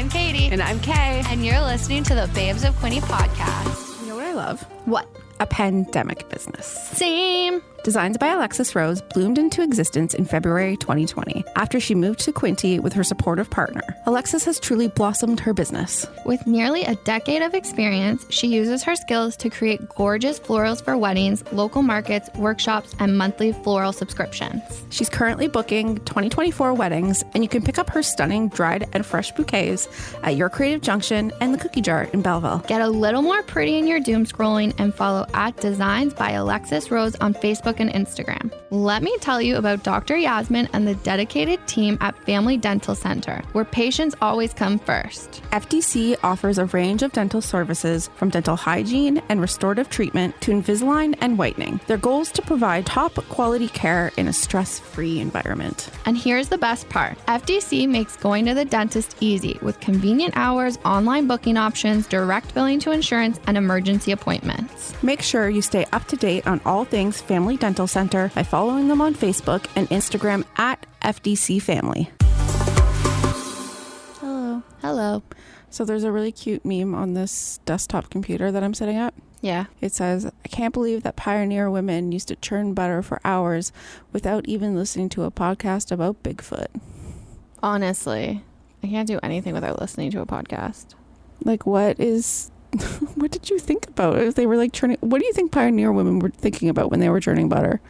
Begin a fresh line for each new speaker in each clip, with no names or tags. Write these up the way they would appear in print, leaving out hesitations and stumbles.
I'm Katie.
And I'm Kay.
And you're listening to the Babes of Quinny podcast.
You know what I love?
What?
A pandemic business.
Same.
Designs by Alexis Rose bloomed into existence in February 2020 after she moved to Quinty with her supportive partner. Alexis has truly blossomed her business.
With nearly a decade of experience, she uses her skills to create gorgeous florals for weddings, local markets, workshops, and monthly floral subscriptions.
She's currently booking 2024 weddings, and you can pick up her stunning dried and fresh bouquets at Your Creative Junction and the Cookie Jar in Belleville.
Get a little more pretty in your doom scrolling and follow at Designs by Alexis Rose on Facebook and Instagram. Let me tell you about Dr. Yasmin and the dedicated team at Family Dental Center, where patients always come first.
FDC offers a range of dental services from dental hygiene and restorative treatment to Invisalign and whitening. Their goal is to provide top quality care in a stress-free environment.
And here's the best part. FDC makes going to the dentist easy with convenient hours, online booking options, direct billing to insurance, and emergency appointments.
Make sure you stay up to date on all things Family Dental Center by following them on Facebook and Instagram at FDC Family.
Hello.
So there's a really cute meme on this desktop computer that I'm sitting at.
Yeah.
It says, I can't believe that pioneer women used to churn butter for hours without even listening to a podcast about Bigfoot.
Honestly, I can't do anything without listening to a podcast.
Like, what did you think about if they were like churning? What do you think pioneer women were thinking about when they were churning butter?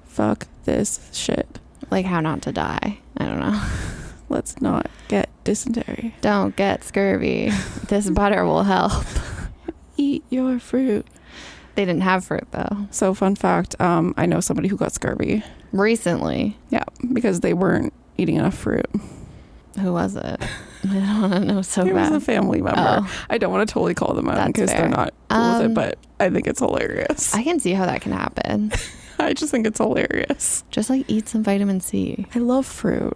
Fuck this shit.
Like how not to die. I don't know.
Let's not get dysentery.
Don't get scurvy. This butter will help.
Eat your fruit.
They didn't have fruit though.
So fun fact, I know somebody who got scurvy.
Recently.
Yeah, because they weren't eating enough fruit.
Who was it? I don't want to know so
bad. It was a family member.
Oh.
I don't want to totally call them out because they're not cool with it, but I think it's hilarious.
I can see how that can happen.
I just think it's hilarious.
Just like eat some vitamin C.
I love fruit.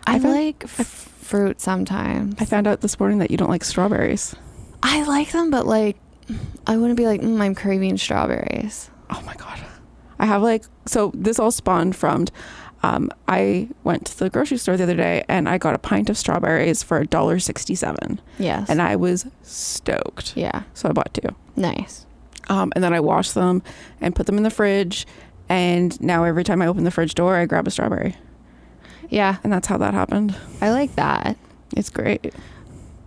I like fruit sometimes.
I found out this morning that you don't like strawberries.
I like them, but like I wouldn't be like, I'm craving strawberries.
Oh my God. I have so this all spawned from, I went to the grocery store the other day and I got a pint of strawberries for $1.67.
Yes.
And I was stoked.
Yeah.
So I bought 2.
Nice.
And then I washed them and put them in the fridge. And now every time I open the fridge door, I grab a strawberry.
Yeah.
And that's how that happened.
I like that.
It's great.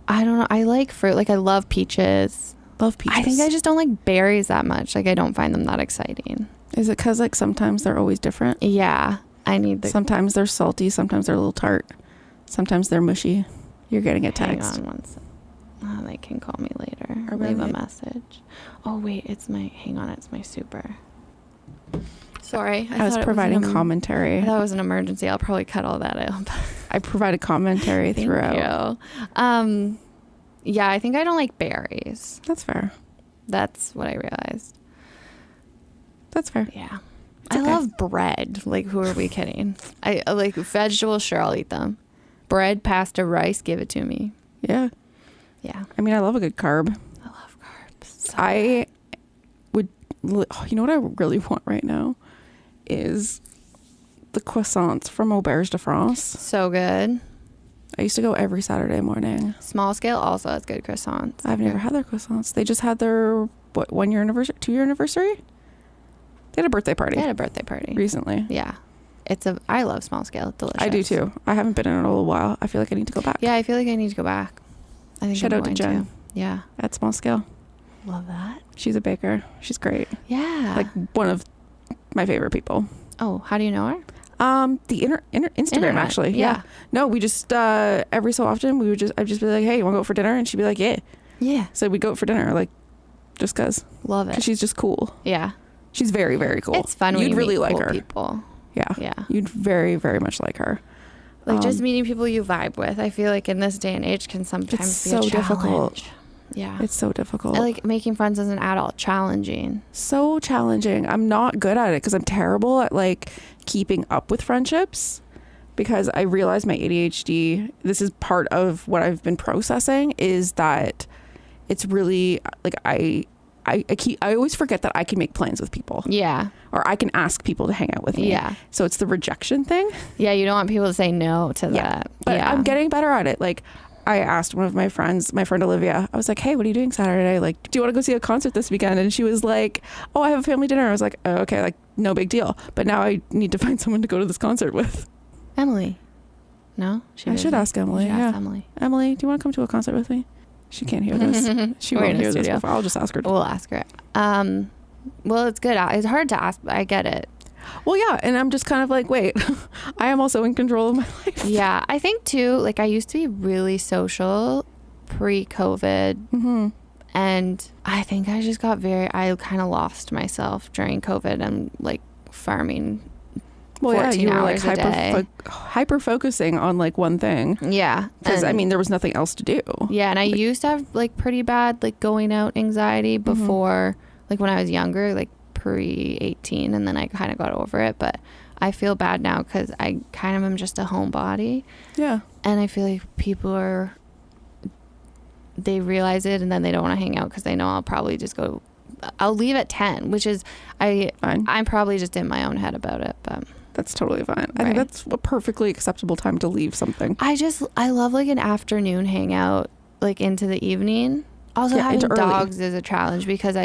I don't know. I like fruit. Like I love peaches.
Love peaches.
I think I just don't like berries that much. Like I don't find them that exciting.
Is it because sometimes they're always different?
Yeah.
Sometimes they're salty. Sometimes they're a little tart. Sometimes they're mushy. You're getting a text.
Hang on one second. Oh, they can call me later.
Or
leave a
really?
message. Oh wait, it's my super. Sorry.
I was providing commentary.
I thought it was an emergency. I'll probably cut all that out.
I provided commentary throughout.
Thank you. Yeah, I think I don't like berries.
That's fair.
That's what I realized.
That's fair.
Yeah.
It's okay.
I love bread. Like, who are we kidding? I like vegetables. Sure, I'll eat them. Bread, pasta, rice, give it to me.
Yeah.
Yeah.
I mean, I love a good carb.
I love carbs. So
I would, you know what I really want right now is the croissants from Auberge de France.
So good.
I used to go every Saturday morning.
Small Scale also has good croissants.
I've never had their croissants. They just had their, 1 year anniversary, 2 year anniversary? They had a birthday party.
They had a birthday party.
Recently.
Yeah. I love Small Scale. Delicious.
I do too. I haven't been in it in a little while. I feel like I need to go back.
Yeah, I feel like I need to go back. I think
Shout
I'm
out to
going
Jen.
Yeah.
At Small Scale.
Love that.
She's a baker. She's great.
Yeah.
Like one of my favorite people.
Oh, how do you know her?
The Instagram
Internet.
actually. Yeah. No, we just every so often I'd just be like, hey, you want to go out for dinner? And she'd be like, yeah.
Yeah.
So we'd go out for dinner, like, just cause.
Love it.
Cause she's just cool.
Yeah.
She's very, very cool.
It's fun when
You'd
you
really
meet
like
cool
her.
people.
Yeah.
Yeah.
You'd very, very much like her.
Like just meeting people you vibe with. I feel like in this day and age can sometimes
it's
be
so
a challenge.
difficult.
Yeah.
It's so difficult.
I like making friends as an adult. Challenging.
So challenging. I'm not good at it because I'm terrible at like keeping up with friendships because I realize my ADHD, this is part of what I've been processing, is that it's really like I always forget that I can make plans with people.
Yeah.
Or I can ask people to hang out with me.
Yeah.
So it's the rejection thing.
Yeah, you don't want people to say no to that.
But
yeah.
I'm getting better at it. Like I asked one of my friends, my friend Olivia, I was like, hey, what are you doing Saturday? Like, do you want to go see a concert this weekend? And she was like, oh, I have a family dinner. I was like, oh, okay, like, no big deal. But now I need to find someone to go to this concert with.
Emily. No?
I should ask Emily.
Ask Emily.
Emily, do you want to come to a concert with me? She can't hear this. She won't hear this before. I'll just ask her.
We'll ask her. Well, it's good. It's hard to ask, but I get it.
Well, yeah. And I'm just kind of like, wait, I am also in control of my life.
Yeah. I think too, like I used to be really social pre-COVID.
Mm-hmm.
And I think I just got I kind of lost myself during COVID and like farming.
Well, yeah, you were like
day.
hyper focusing on like one thing.
Yeah.
Because I mean, there was nothing else to do.
Yeah. And I used to have like pretty bad like going out anxiety before, like when I was younger, like pre-18, and then I kind of got over it. But I feel bad now because I kind of am just a homebody.
Yeah.
And I feel like people they realize it and then they don't want to hang out because they know I'll probably just I'll leave at 10, which is I'm probably just in my own head about it, but
that's totally fine. I think that's a perfectly acceptable time to leave something.
I love like an afternoon hangout, like into the evening. Also, having dogs is a challenge because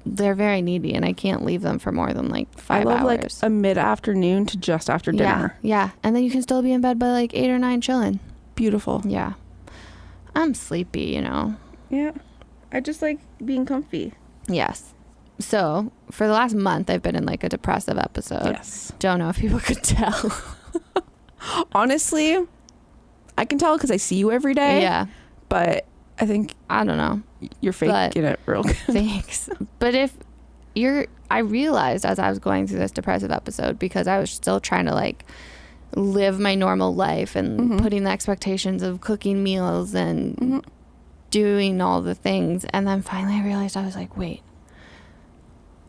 they're very needy and I can't leave them for more than like 5 hours. I love
like a mid-afternoon to just after dinner.
Yeah. And then you can still be in bed by like 8 or 9 chilling.
Beautiful.
Yeah. I'm sleepy, you know.
Yeah. I just like being comfy.
Yes. So for the last month, I've been in like a depressive episode.
Yes.
Don't know if people could tell.
Honestly, I can tell because I see you every day.
Yeah.
But I think,
I don't know.
You're faking it real good.
Thanks. But I realized as I was going through this depressive episode, because I was still trying to like live my normal life and putting the expectations of cooking meals and doing all the things. And then finally I realized, I was like, wait,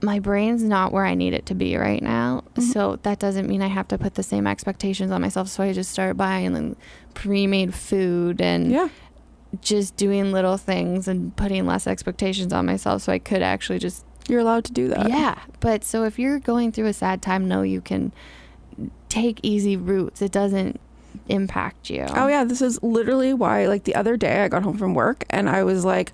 my brain's not where I need it to be right now. So that doesn't mean I have to put the same expectations on myself. So I just started buying pre-made food and just doing little things and putting less expectations on myself so I could actually just...
You're allowed to do that.
Yeah. But so if you're going through a sad time, know you can take easy routes. It doesn't impact you.
Oh yeah, this is literally why like the other day I got home from work and I was like,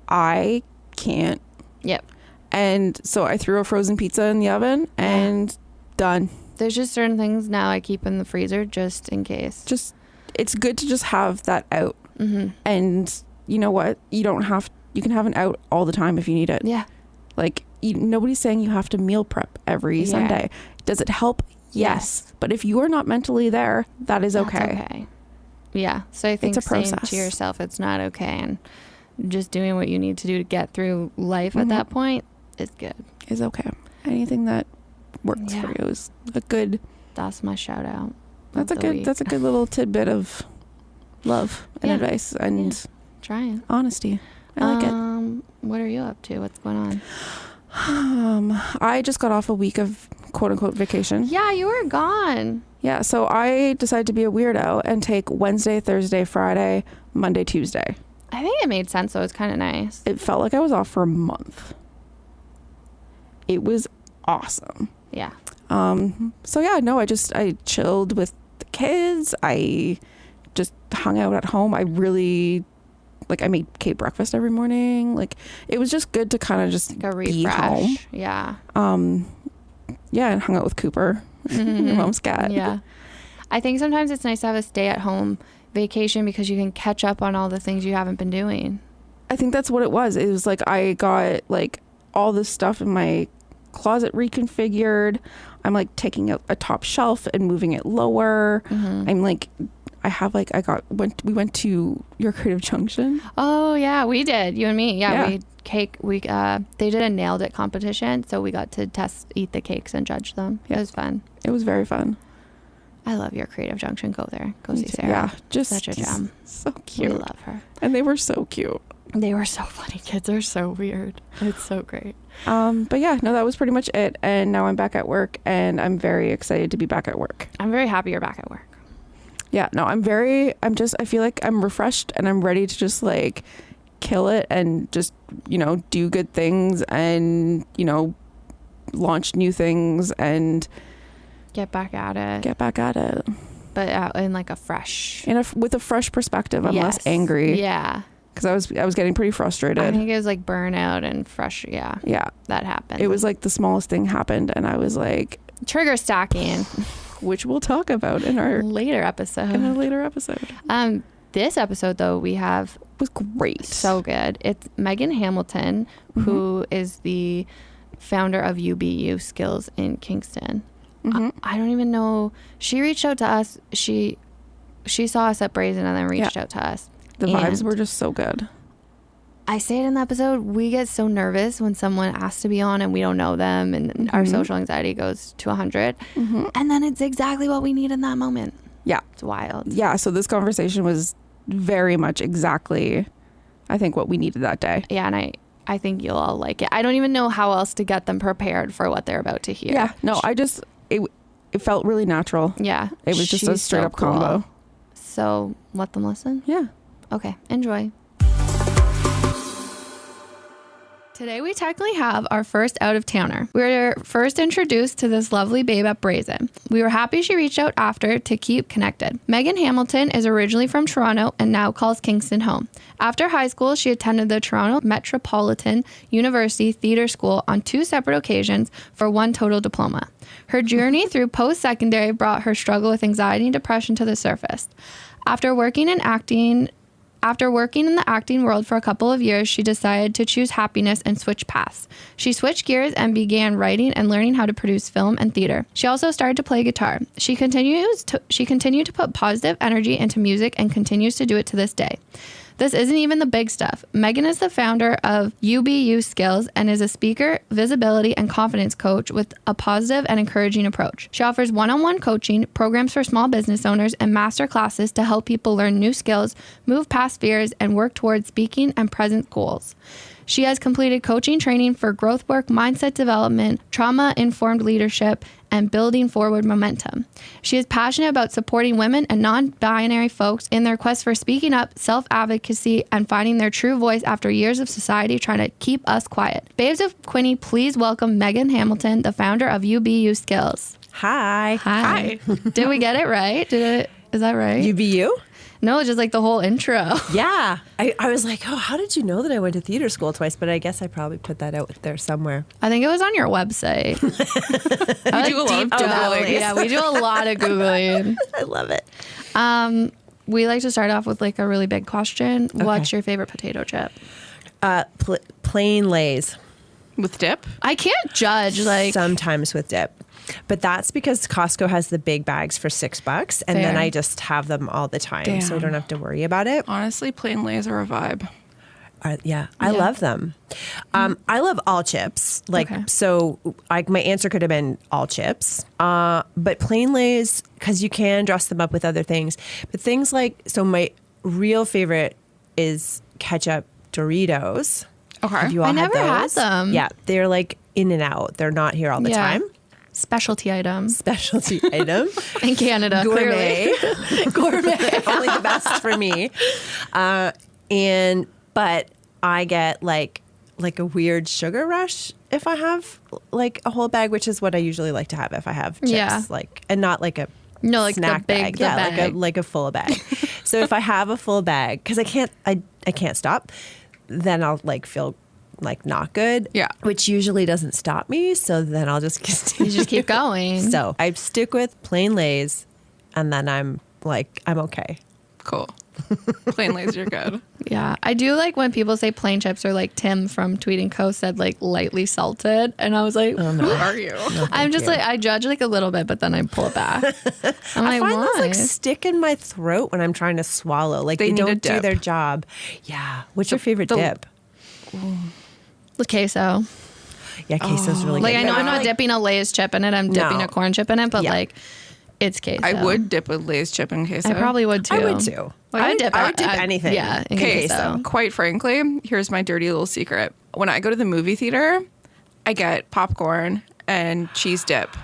I can't.
Yep.
And so I threw a frozen pizza in the oven and done.
There's just certain things now I keep in the freezer just in case.
It's good to just have that out. And you know what? You can have an out all the time if you need it.
Yeah.
Like nobody's saying you have to meal prep every Sunday. Does it help? Yes. But if you are not mentally there, that is okay. Yeah. So I think saying to yourself it's not okay and just doing what you need to do to get through life at that point is good. Is okay. Anything that works for you is a good...
That's my shout out.
That's a good little tidbit of love and advice and
trying
honesty. I like it.
What are you up to? What's going on?
I just got off a week of quote unquote vacation.
Yeah, you were gone.
Yeah, so I decided to be a weirdo and take Wednesday, Thursday, Friday, Monday, Tuesday.
I think it made sense, though. It's kind of nice.
It felt like I was off for a month. It was awesome.
Yeah.
So yeah, no, I chilled with the kids. I just hung out at home. I made Kate breakfast every morning. Like, it was just good to kind of just
like a refresh.
Be home.
Yeah.
Yeah, and hung out with Cooper, your mom's cat.
Yeah. I think sometimes it's nice to have a stay-at-home vacation because you can catch up on all the things you haven't been doing.
I think that's what it was. It was like I got like all this stuff in my closet reconfigured. I'm like taking out a top shelf and moving it lower. I'm like... we went to your Creative Junction. Oh
yeah, we did. You and me. Yeah. They did a nailed it competition, so we got to eat the cakes and judge them. It was fun.
It was very fun.
I love your Creative Junction. Go there. Go see Sarah.
Yeah, just
such a gem.
So cute.
We love her.
And they were so cute.
They were so funny. Kids are so weird. It's so great.
But yeah, no, that was pretty much it. And now I'm back at work and I'm very excited to be back at work.
I'm very happy you're back at work.
Yeah, no, I feel like I'm refreshed and I'm ready to just like kill it and just, do good things and, launch new things and
get back at it. but in like a fresh.
With a fresh perspective, I'm less angry.
Yeah.
Because I was getting pretty frustrated.
I think it was like burnout and fresh. Yeah.
Yeah.
That happened.
It was like the smallest thing happened, and I was like,
trigger stacking,
which we'll talk about in our
later episode. This episode though
was great.
So good. It's Meghan Hamilton, who is the founder of UBU Skills in Kingston. I don't even know. She reached out to us. She saw us at Brazen and then reached out to us.
The vibes were just so good.
I say it in the episode, we get so nervous when someone asks to be on and we don't know them, and our social anxiety goes to 100. And then it's exactly what we need in that moment.
Yeah.
It's wild.
Yeah, so this conversation was very much exactly, I think, what we needed that day.
Yeah, and I think you'll all like it. I don't even know how else to get them prepared for what they're about to hear.
Yeah, no, it felt really natural.
Yeah.
It was just a straight up combo.
So let them listen?
Yeah.
Okay, enjoy. Today we technically have our first out-of-towner. We were first introduced to this lovely babe at Brazen. We were happy she reached out after to keep connected. Meghan Hamilton is originally from Toronto and now calls Kingston home. After high school, she attended the Toronto Metropolitan University Theatre School on 2 separate occasions for 1 total diploma. Her journey through post-secondary brought her struggle with anxiety and depression to the surface. After working in the acting world for a couple of years, she decided to choose happiness and switch paths. She switched gears and began writing and learning how to produce film and theater. She also started to play guitar. She continued to put positive energy into music and continues to do it to this day. This isn't even the big stuff. Meghan is the founder of UBU Skills and is a speaker, visibility, and confidence coach with a positive and encouraging approach. She offers one-on-one coaching, programs for small business owners, and master classes to help people learn new skills, move past fears, and work towards speaking and present goals. She has completed coaching training for growth work, mindset development, trauma-informed leadership, and building forward momentum. She is passionate about supporting women and non-binary folks in their quest for speaking up, self-advocacy, and finding their true voice after years of society trying to keep us quiet. Babes of Quinny, please welcome Meghan Hamilton, the founder of UBU Skills.
Hi.
Did we get it right? Is that right?
UBU?
No, just like the whole intro.
Yeah. I was like, oh, how did you know that I went to theater school twice? But I guess I probably put that out there somewhere.
I think it was on your website.
We do a lot of Googling.
Yeah, we do a lot of Googling.
I love it.
We like to start off with like a really big question. Okay. What's your favorite potato chip?
Plain Lay's.
With dip?
I can't judge. Like
sometimes with dip. But that's because Costco has the big bags for $6, and then I just have them all the time. So I don't have to worry about it.
Honestly, plain Lay's are a vibe.
I love them. I love all chips. So my answer could have been all chips. But plain Lay's, because you can dress them up with other things. But things like, so my real favorite is ketchup Doritos.
Okay.
Have you all
I never had them.
Yeah, they're like in and out. They're not here all the time.
Specialty item.
In
Canada.
Gourmet. Gourmet. Only the best for me. But I get like a weird sugar rush if I have like a whole bag, which is what I usually like to have if I have chips.
Yeah.
And not like a snack bag. Like a full bag. So if I have a full bag, because I can't stop, then I'll like feel like not good.
Yeah.
Which usually doesn't stop me. So then I'll just continue.
You just keep going.
So I stick with plain Lay's, and then I'm okay.
Cool. Plain Lay's, you're good.
Yeah. I do like when people say plain chips, or like Tim from Tweet & Co said like lightly salted. And I was like,
who are you?
I'm just like, I judge like a little bit, but then I pull it back.
I find those like stick in my throat when I'm trying to swallow. Like they don't do their job. Yeah. What's your favorite dip?
The queso.
Yeah, queso's really good.
Like I know I'm not dipping a Lay's chip in it. I'm dipping a corn chip in it, but like it's queso.
I would dip a Lay's chip in queso.
I probably would too.
I would too.
Like,
I would dip anything.
Yeah, in
queso. Quite frankly, here's my dirty little secret. When I go to the movie theater, I get popcorn and cheese dip.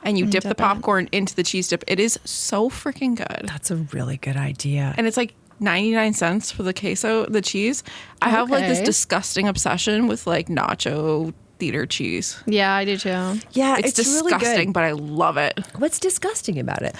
And you dip the popcorn into the cheese dip. It is so freaking good.
That's a really good idea.
And it's like 99 cents for the queso, the cheese. I have like this disgusting obsession with like nacho theater cheese.
Yeah, I do too.
Yeah,
it's disgusting,
really good.
but I love it.
What's disgusting about it?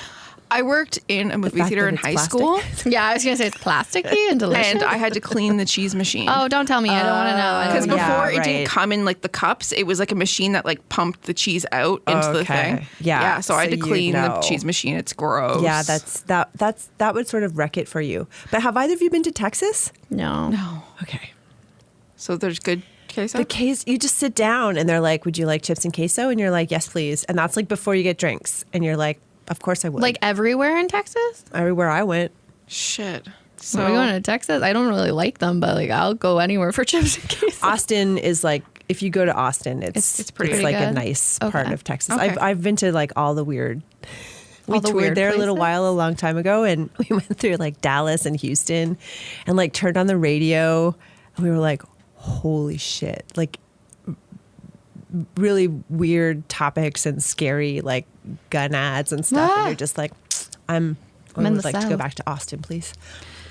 I worked in a movie
fact
theater
that
in
it's
high
plastic?
school,
Yeah, I was going to say it's plasticky and delicious.
and I had to clean the cheese machine.
Oh, don't tell me. I don't want to know. I don't
Because
wanna
before
know.
it didn't come in like the cups, it was like a machine that like pumped the cheese out into the
Okay.
thing.
Yeah,
So I had
so
to
you
clean the
know.
cheese machine. It's gross.
Yeah, that would sort of wreck it for you. But have either of you been to Texas?
No.
Okay.
So there's good queso.
The case, you just sit down and they're like, "Would you like chips and queso?" And you're like, "Yes, please." And that's like before you get drinks, and you're like, "Of course I would."
Like everywhere in Texas?
everywhere I went.
Shit.
So
So
are we going to Texas? I don't really like them, but like I'll go anywhere for chips and queso.
Austin is like, if you go to Austin, it's
pretty
like a
good.
nice
Okay.
part of Texas.
Okay.
I've been to like all the weird. We
All the
toured
weird
there a
places?
long time ago, and we went through like Dallas and Houston, and like turned on the radio, and we were like, "Holy shit!" Like really weird topics and scary like gun ads and stuff.
Ah.
And you're just like, I
in
would
the
like to go
South.
back to Austin, please.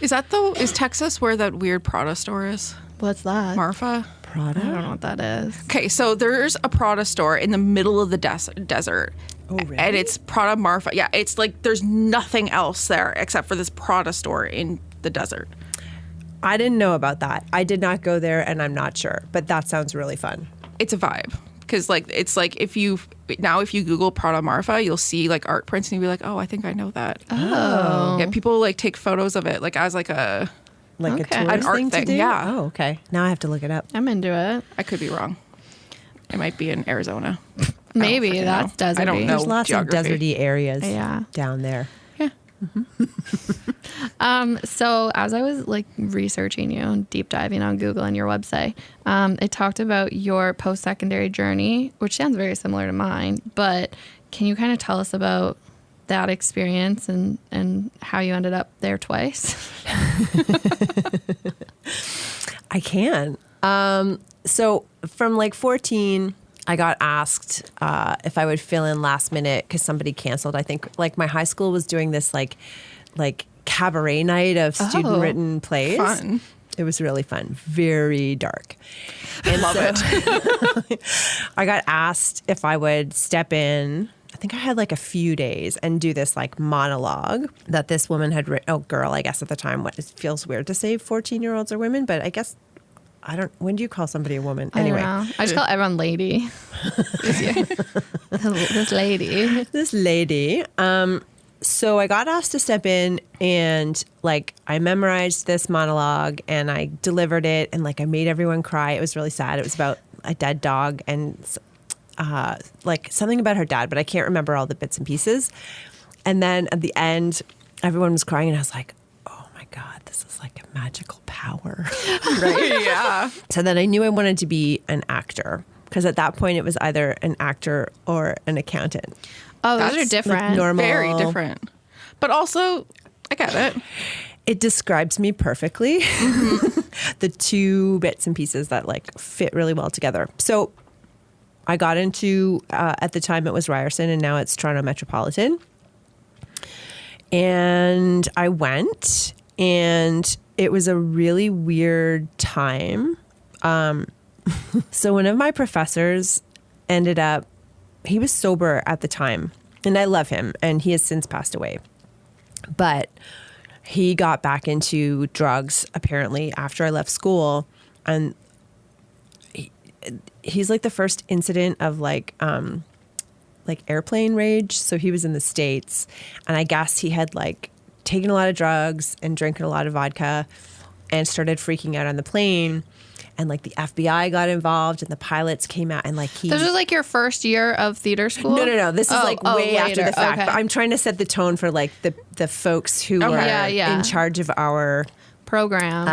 is Texas where that weird Prada store is?
What's that?
Marfa?
I don't know what that is.
Okay, so there's a Prada store in the middle of the desert.
Oh, really?
And it's Prada Marfa. Yeah, it's like there's nothing else there except for this Prada store in the desert.
I didn't know about that. I did not go there, and I'm not sure. But that sounds really fun.
It's a vibe. Because like it's like if you Google Prada Marfa, you'll see like art prints and you'll be like, oh, I think I know that.
Oh.
Yeah, people like take photos of it like as like a.
Like
Okay.
a tourist
An art
thing to
thing,
do?
yeah.
Oh, okay. Now I have to look it up.
I'm into it.
I could be wrong. It might be in Arizona.
Maybe
freaking
that's
know. I don't
deserty.
know.
There's lots
geography.
of deserty areas
Yeah.
down there.
Yeah.
So as I was like researching you and deep diving on Google and your website, it talked about your post-secondary journey, which sounds very similar to mine. But can you kind of tell us about that experience and how you ended up there twice?
I can. So from like 14, I got asked if I would fill in last minute because somebody canceled. I think like my high school was doing this like cabaret night of student written plays.
Fun.
It was really fun. Very dark. And
Love it.
I got asked if I would step in. I think I had like a few days and do this like monologue that this woman had written. Oh, girl, I guess at the time. It feels weird to say 14-year-olds are women, but I guess I don't. When do you call somebody a woman? Anyway,
I don't know. I just call everyone lady. This lady.
this lady. So I got asked to step in, and like I memorized this monologue and I delivered it, and like I made everyone cry. It was really sad. It was about a dead dog and like something about her dad, but I can't remember all the bits and pieces. And then at the end, everyone was crying, and I was like, "Oh my God, this is like a magical power!"
Right? Yeah.
So then I knew I wanted to be an actor because at that point it was either an actor or an accountant.
Oh, those are
That's, like,
different.
normal.
Very different. But also, I get it.
It describes me perfectly. The two bits and pieces that like fit really well together. So I got into, at the time it was Ryerson and now it's Toronto Metropolitan. And I went, and it was a really weird time. So one of my professors ended up, he was sober at the time, and I love him, and he has since passed away. But he got back into drugs apparently after I left school, and he's like the first incident of like airplane rage. So he was in the States, and I guess he had like taken a lot of drugs and drinking a lot of vodka and started freaking out on the plane. And like the FBI got involved, and the pilots came out, and like
This was like your first year of theater school?
No. This is like way after
later.
the fact.
Okay.
But I'm trying to set the tone for like the folks who were
Yeah.
in charge of our
Program.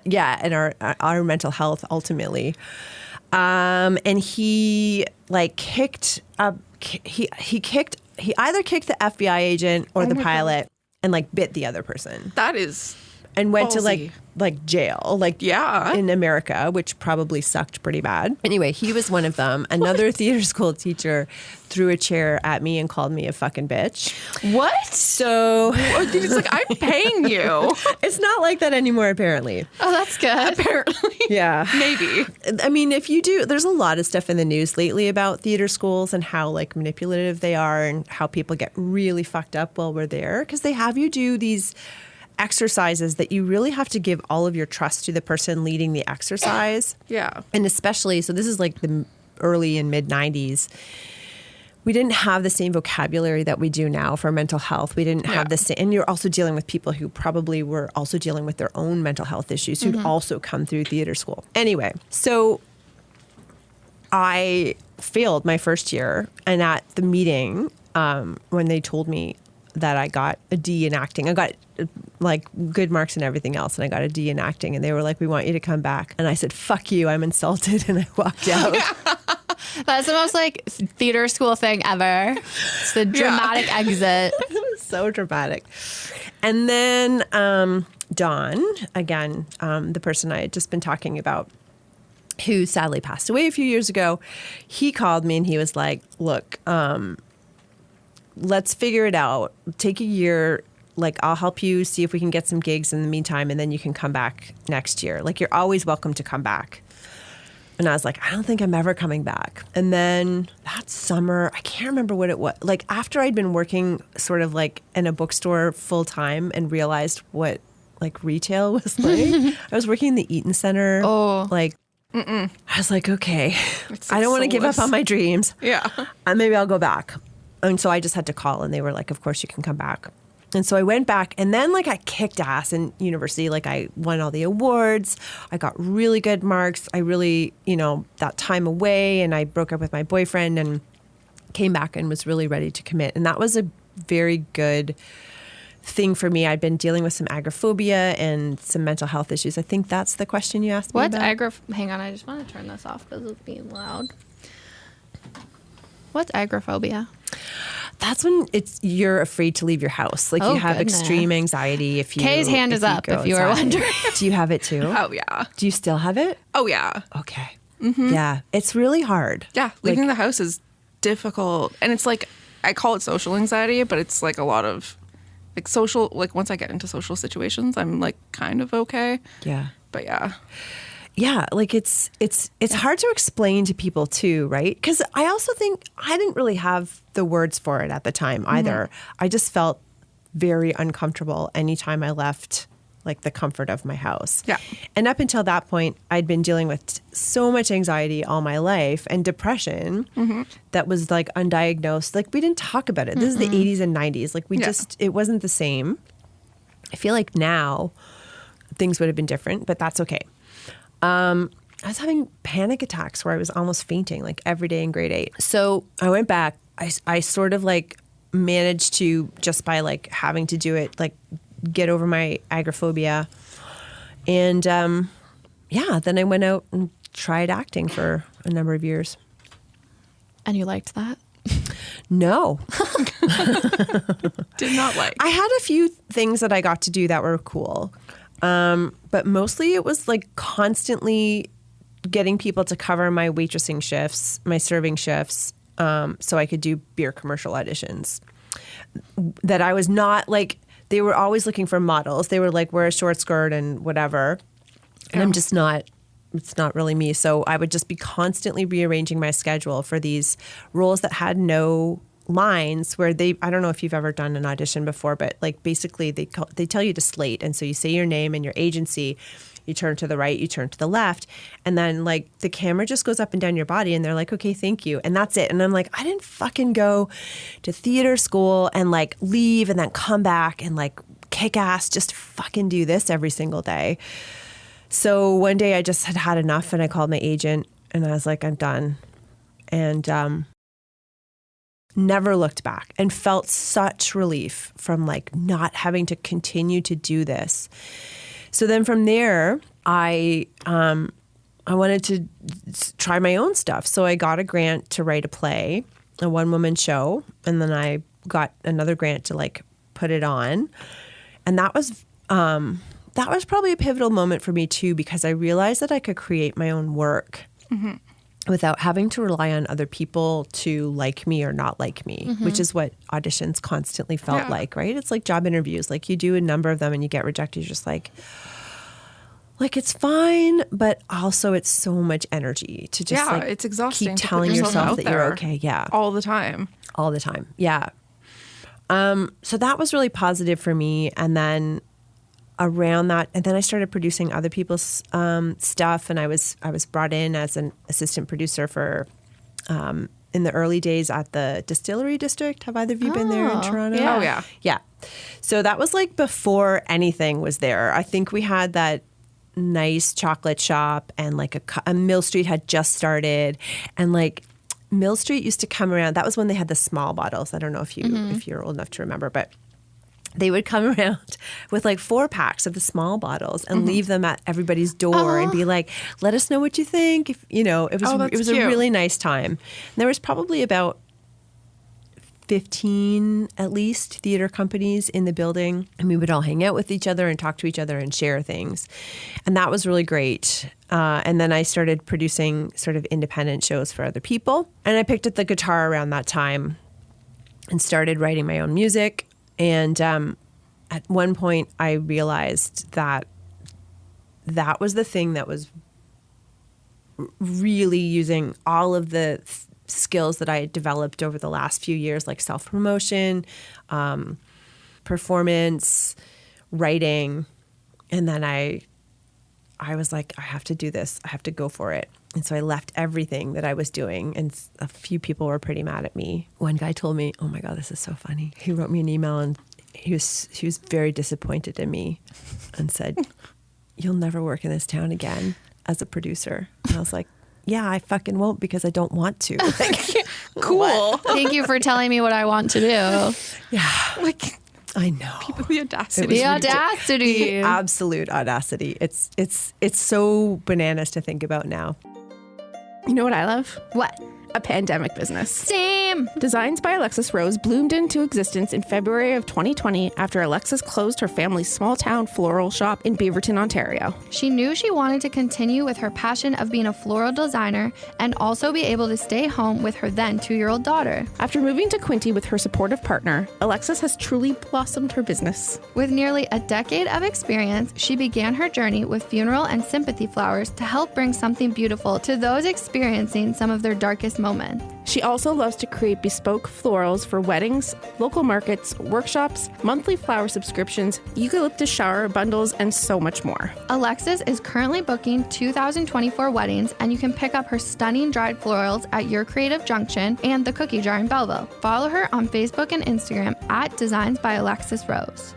and our mental health ultimately. And he like kicked up. He either kicked the FBI agent or the pilot and like bit the other person.
That is
and went to
Ballsy.
like jail, like
Yeah.
in America, which probably sucked pretty bad. Anyway, he was one of them. Another theater school teacher threw a chair at me and called me a fucking bitch.
What?
So
He's like, I'm paying you.
it's not like that anymore, apparently.
Oh, that's good.
Apparently.
Yeah.
Maybe.
I mean, if you do, there's a lot of stuff in the news lately about theater schools and how like manipulative they are and how people get really fucked up while we're there because they have you do these exercises that you really have to give all of your trust to the person leading the exercise.
Yeah.
And especially, so this is like the early and mid 90s. We didn't have the same vocabulary that we do now for mental health. We didn't have the same, and you're also dealing with people who probably were also dealing with their own mental health issues who'd also come through theater school. Anyway, so I failed my first year, and at the meeting, when they told me that I got a D in acting, I got like good marks and everything else, and I got a D in acting, and they were like, "We want you to come back," and I said, "Fuck you, I'm insulted," and I walked out.
That's the most like theater school thing ever. It's the dramatic exit.
It was so dramatic. And then Dawn, again, the person I had just been talking about, who sadly passed away a few years ago, he called me and he was like, look, let's figure it out. Take a year. Like, I'll help you see if we can get some gigs in the meantime, and then you can come back next year. Like, you're always welcome to come back. And I was like, I don't think I'm ever coming back. And then that summer, I can't remember what it was. Like after I'd been working sort of like in a bookstore full time and realized what like retail was like, I was working in the Eaton Center.
Oh.
Like, I was like, okay, I don't want to give up on my dreams.
Yeah.
And maybe I'll go back. And so I just had to call, and they were like, of course you can come back. And so I went back, and then like I kicked ass in university. Like I won all the awards. I got really good marks. I really, that time away, and I broke up with my boyfriend and came back and was really ready to commit. And that was a very good thing for me. I'd been dealing with some agoraphobia and some mental health issues. I think that's the question you asked me
What's
about.
Hang on, I just want to turn this off because it's being loud. What's agoraphobia?
That's when you're afraid to leave your house. Like
Oh,
you have
goodness.
extreme anxiety. If you
Kay's hand is up,
go
if you were
outside.
wondering.
Do you have it too?
Oh, yeah.
Do you still have it?
Oh, yeah.
Okay. Yeah, it's really hard.
Yeah. Leaving the house is difficult. And it's like, I call it social anxiety, but it's like a lot of like social, like once I get into social situations, I'm like kind of okay.
Yeah.
But yeah.
Yeah, like it's hard to explain to people too, right? Because I also think I didn't really have the words for it at the time either. I just felt very uncomfortable anytime I left like the comfort of my house.
Yeah.
And up until that point, I'd been dealing with so much anxiety all my life and depression that was like undiagnosed. Like we didn't talk about it. This is the 80s and 90s. Like it wasn't the same. I feel like now things would have been different, but that's okay. I was having panic attacks where I was almost fainting like every day in grade 8. So I went back. I sort of like managed to, just by like having to do it, like get over my agoraphobia. And then I went out and tried acting for a number of years.
And you liked that?
No.
Did not like.
I had a few things that I got to do that were cool. But mostly it was like constantly getting people to cover my waitressing shifts, my serving shifts, so I could do beer commercial auditions. That I was not like, they were always looking for models. They were like, wear a short skirt and whatever. And I'm just not, it's not really me. So I would just be constantly rearranging my schedule for these roles that had no lines, where I don't know if you've ever done an audition before, but like basically they tell you to slate. And so you say your name and your agency, you turn to the right, you turn to the left. And then like the camera just goes up and down your body and they're like, okay, thank you. And that's it. And I'm like, I didn't fucking go to theater school and like leave and then come back and like kick ass just to fucking do this every single day. So one day I just had enough and I called my agent and I was like, I'm done. And, never looked back and felt such relief from like not having to continue to do this. So then from there, I wanted to try my own stuff. So I got a grant to write a play, a one-woman show, and then I got another grant to like put it on. And that was that was probably a pivotal moment for me too, because I realized that I could create my own work without having to rely on other people to like me or not like me, which is what auditions constantly felt like, right? It's like job interviews. Like you do a number of them and you get rejected. You're just like it's fine, but also it's so much energy to just
it's exhausting.
Keep telling yourself that you're okay. Yeah.
All the time.
All the time. Yeah. So that was really positive for me. And then around that, and then I started producing other people's stuff, and I was brought in as an assistant producer for in the early days at the Distillery District. Have either of you been there in Toronto?
Yeah. Oh yeah.
Yeah. So that was like before anything was there. I think we had that nice chocolate shop, and like a Mill Street had just started, and like Mill Street used to come around. That was when they had the small bottles. I don't know if you're old enough to remember, but they would come around with like 4 packs of the small bottles and leave them at everybody's door and be like, let us know what you think. If, it was a really nice time. And there was probably about 15 at least theater companies in the building, and we would all hang out with each other and talk to each other and share things. And that was really great. And then I started producing sort of independent shows for other people. And I picked up the guitar around that time and started writing my own music. And at one point, I realized that was the thing that was really using all of the skills that I had developed over the last few years, like self-promotion, performance, writing. And then I was like, I have to do this. I have to go for it. And so I left everything that I was doing, and a few people were pretty mad at me. One guy told me, oh my God, this is so funny. He wrote me an email, and he was very disappointed in me and said, you'll never work in this town again as a producer. And I was like, yeah, I fucking won't, because I don't want to. Like,
cool.
Thank you for telling me what I want to do.
Yeah.
Like,
I know.
The audacity.
The audacity.
The absolute audacity. It's so bananas to think about now.
You know what I love?
What?
A pandemic business.
Same.
Designs by Alexis Rose bloomed into existence in February of 2020 after Alexis closed her family's small town floral shop in Beaverton, Ontario.
She knew she wanted to continue with her passion of being a floral designer and also be able to stay home with her then 2-year-old daughter.
After moving to Quinte with her supportive partner, Alexis has truly blossomed her business.
With nearly a decade of experience, she began her journey with funeral and sympathy flowers to help bring something beautiful to those experiencing some of their darkest moments.
She also loves to create bespoke florals for weddings, local markets, workshops, monthly flower subscriptions, eucalyptus shower bundles, and so much more.
Alexis is currently booking 2024 weddings, and you can pick up her stunning dried florals at Your Creative Junction and the Cookie Jar in Belleville. Follow her on Facebook and Instagram at Designs by Alexis Rose.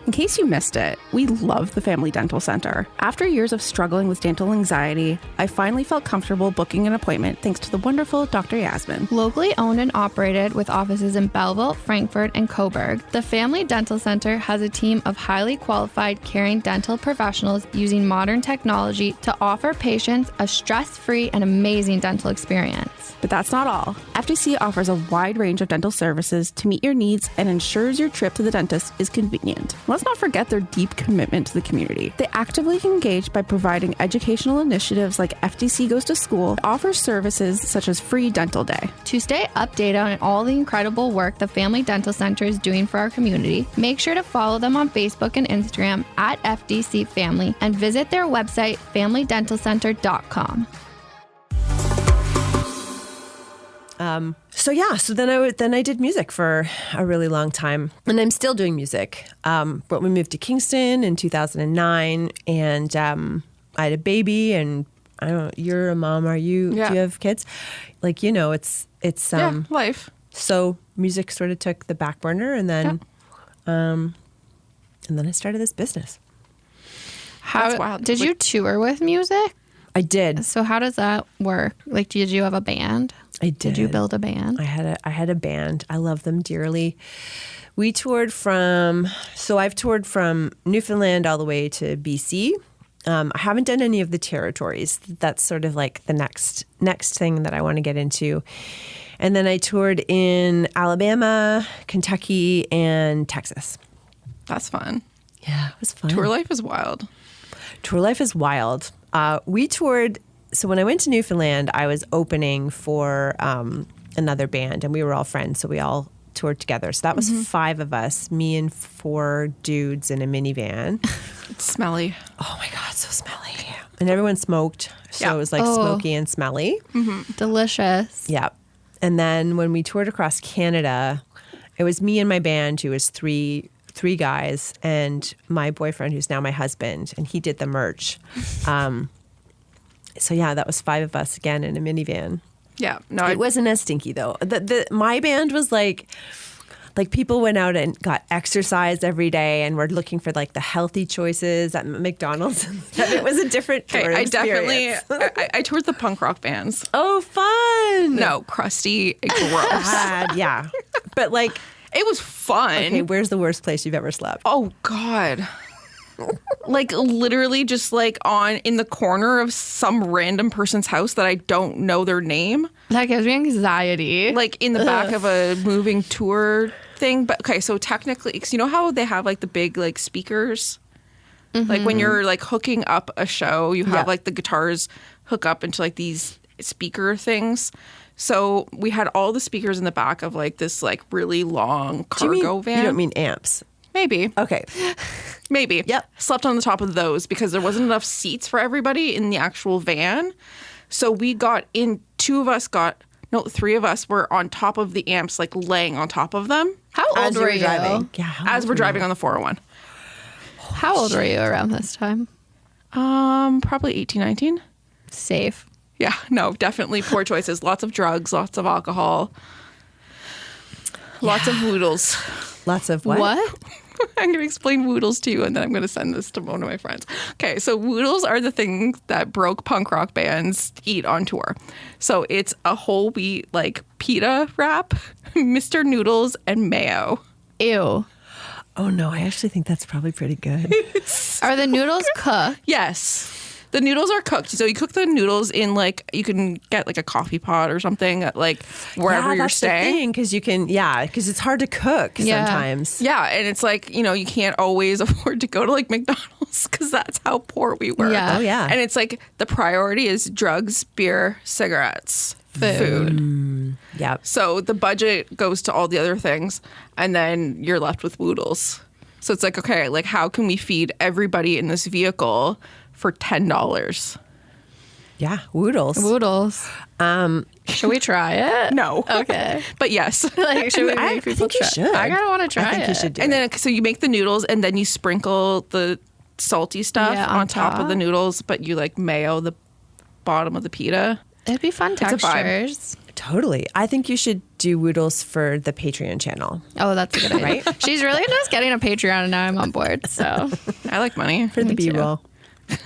In case you missed it, we love the Family Dental Center. After years of struggling with dental anxiety, I finally felt comfortable booking an appointment thanks to the wonderful Dr. Yasmin.
Locally owned and operated with offices in Belleville, Frankfurt, and Coburg, the Family Dental Center has a team of highly qualified, caring dental professionals using modern technology to offer patients a stress-free and amazing dental experience.
But that's not all. FDC offers a wide range of dental services to meet your needs and ensures your trip to the dentist is convenient. Let's not forget their deep commitment to the community. They actively engage by providing educational initiatives like FDC Goes to School, and offers services such as free dental day.
To stay updated on all the incredible work the Family Dental Center is doing for our community, make sure to follow them on Facebook and Instagram at FDC Family and visit their website, familydentalcenter.com.
So then I did music for a really long time, and I'm still doing music. But we moved to Kingston in 2009, and I had a baby, and I don't know, you're a mom, are you?
Yeah.
Do you have kids? Like, it's
life.
So music sort of took the back burner, and then I started this business.
That's wild.
Did you tour with music?
I did.
So how does that work? Like, did you have a band?
I did.
Did you build a band?
I had a band. I love them dearly. We toured I've toured from Newfoundland all the way to BC. I haven't done any of the territories. That's sort of like the next thing that I want to get into. And then I toured in Alabama, Kentucky, and Texas.
That's fun.
Yeah, it was fun.
Tour life is wild.
Tour life is wild. We toured. So when I went to Newfoundland, I was opening for another band, and we were all friends, so we all toured together. So that was 5 of us, me and 4 dudes in a minivan.
It's smelly.
Oh my God, so smelly. And everyone smoked, so it was like smoky and smelly.
Delicious.
Yeah. And then when we toured across Canada, it was me and my band, who was three guys, and my boyfriend, who's now my husband, and he did the merch. So yeah, that was 5 of us again in a minivan.
Yeah. No,
It wasn't as stinky though. My band was like people went out and got exercise every day and were looking for like the healthy choices at McDonald's. It was a different tour experience.
I toured the punk rock bands.
Oh, fun.
No, crusty, gross.
Yeah. But like,
it was fun.
okay, where's the worst place you've ever slept?
Oh God. Like literally just like in the corner of some random person's house that I don't know their name.
That gives me anxiety.
Like in the back of a moving tour thing. But okay, so technically, because you know how they have like the big like speakers? Like when you're like hooking up a show, you have like the guitars hook up into like these speaker things. So we had all the speakers in the back of like this like really long cargo van.
You don't mean amps?
Maybe.
Okay.
Maybe.
Yep.
Slept on the top of those because there wasn't enough seats for everybody in the actual van. So we got in, 3 of us were on top of the amps, like laying on top of them.
How old were you?
driving? Yeah.
As we're driving on the 401.
How old were you around this time?
Probably 18, 19.
Safe.
Yeah, no, definitely poor choices. Lots of drugs, lots of alcohol, lots of woodles.
Lots of what?
I'm going to explain woodles to you, and then I'm going to send this to one of my friends. Okay, so woodles are the things that broke punk rock bands eat on tour. So it's a whole wheat, like, pita wrap, Mr. Noodles, and mayo.
Ew.
Oh, no, I actually think that's probably pretty good.
Are the noodles cooked?
Yes. The noodles are cooked. So you cook the noodles in like, you can get like a coffee pot or something at like wherever you're staying.
Because you can, because it's hard to cook sometimes.
Yeah. And it's like, you can't always afford to go to like McDonald's because that's how poor we were.
Yeah.
Oh, yeah.
And it's like the priority is drugs, beer, cigarettes, food.
Yeah.
So the budget goes to all the other things and then you're left with woodles. So it's like, okay, like how can we feed everybody in this vehicle for $10?
Yeah, woodles.
Woodles. Should we try it?
No.
Okay.
But yes.
Like, should we
I
make people
think you
try?
should.
I gotta want to try
I think
it.
you should do
And
it.
then so you make the noodles and then you sprinkle the salty stuff
on
top of
top.
the noodles, but you like mayo the bottom of the pita.
It'd be fun
a vibe.
textures.
Totally. I think you should do woodles for the Patreon channel.
Oh, that's a good idea.
Right?
She's really just getting a Patreon, and now I'm on board. So
I like money.
For the
Me too.
B-roll.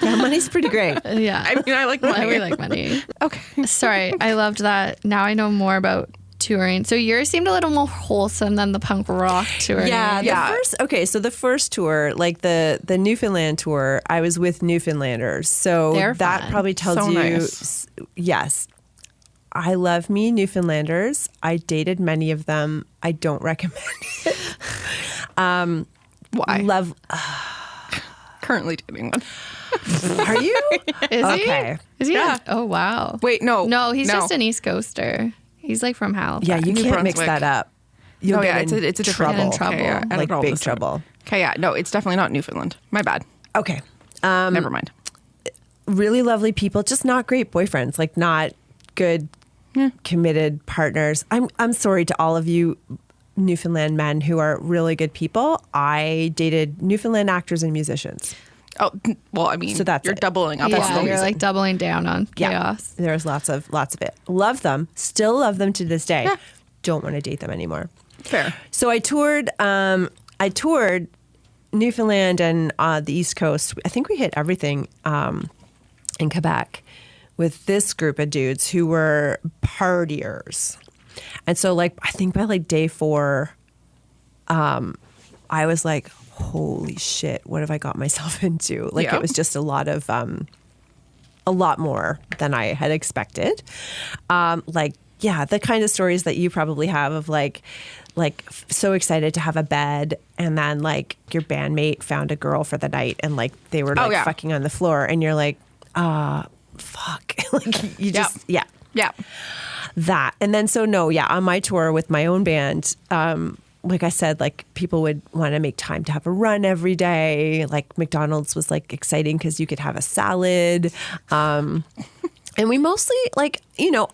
Yeah, money's pretty great.
yeah,
I mean, I like money.
I really like money.
Okay.
Sorry, I loved that. Now I know more about touring. So yours seemed a little more wholesome than the punk rock touring.
Yeah.
So the first tour, like the Newfoundland tour, I was with Newfoundlanders. So
They're
that
fun.
probably tells
So
you,
nice.
Yes. I love me Newfoundlanders. I dated many of them. I don't recommend it.
Why?
Love.
Currently dating one.
Are you?
Is
Okay.
he? Is he?
Yeah.
Oh wow.
Wait, no.
No, he's just an East Coaster. He's like from Halifax.
Yeah, you
New
can't mix
Brunswick.
that up. You'll
Oh,
get
yeah,
in
it's a different-
trouble.
in trouble.
Okay, yeah,
Like
edit all
big
this out.
trouble.
Okay, yeah. No, it's definitely not Newfoundland. My bad.
Okay.
Never mind.
Really lovely people, just not great boyfriends, like not good committed partners. I'm sorry to all of you Newfoundland men who are really good people. I dated Newfoundland actors and musicians.
Oh, well, I mean,
So that's
you're
it.
doubling up.
Yeah,
on the
you're
reason.
like doubling down on
Yeah.
chaos.
There's lots of it. Love them. Still love them to this day.
Yeah.
Don't want to date them anymore.
Fair.
So I toured Newfoundland and the East Coast. I think we hit everything in Quebec with this group of dudes who were partiers. And so like I think by like day 4 I was like, holy shit, what have I got myself into? Like
Yeah.
it was just a lot more than I had expected. The kind of stories that you probably have of like like so excited to have a bed, and then like your bandmate found a girl for the night, and like they were like fucking on the floor, and you're like, fuck. Like you just yeah. That. And then on my tour with my own band, like I said, like people would want to make time to have a run every day. Like McDonald's was like exciting because you could have a salad. And we mostly like,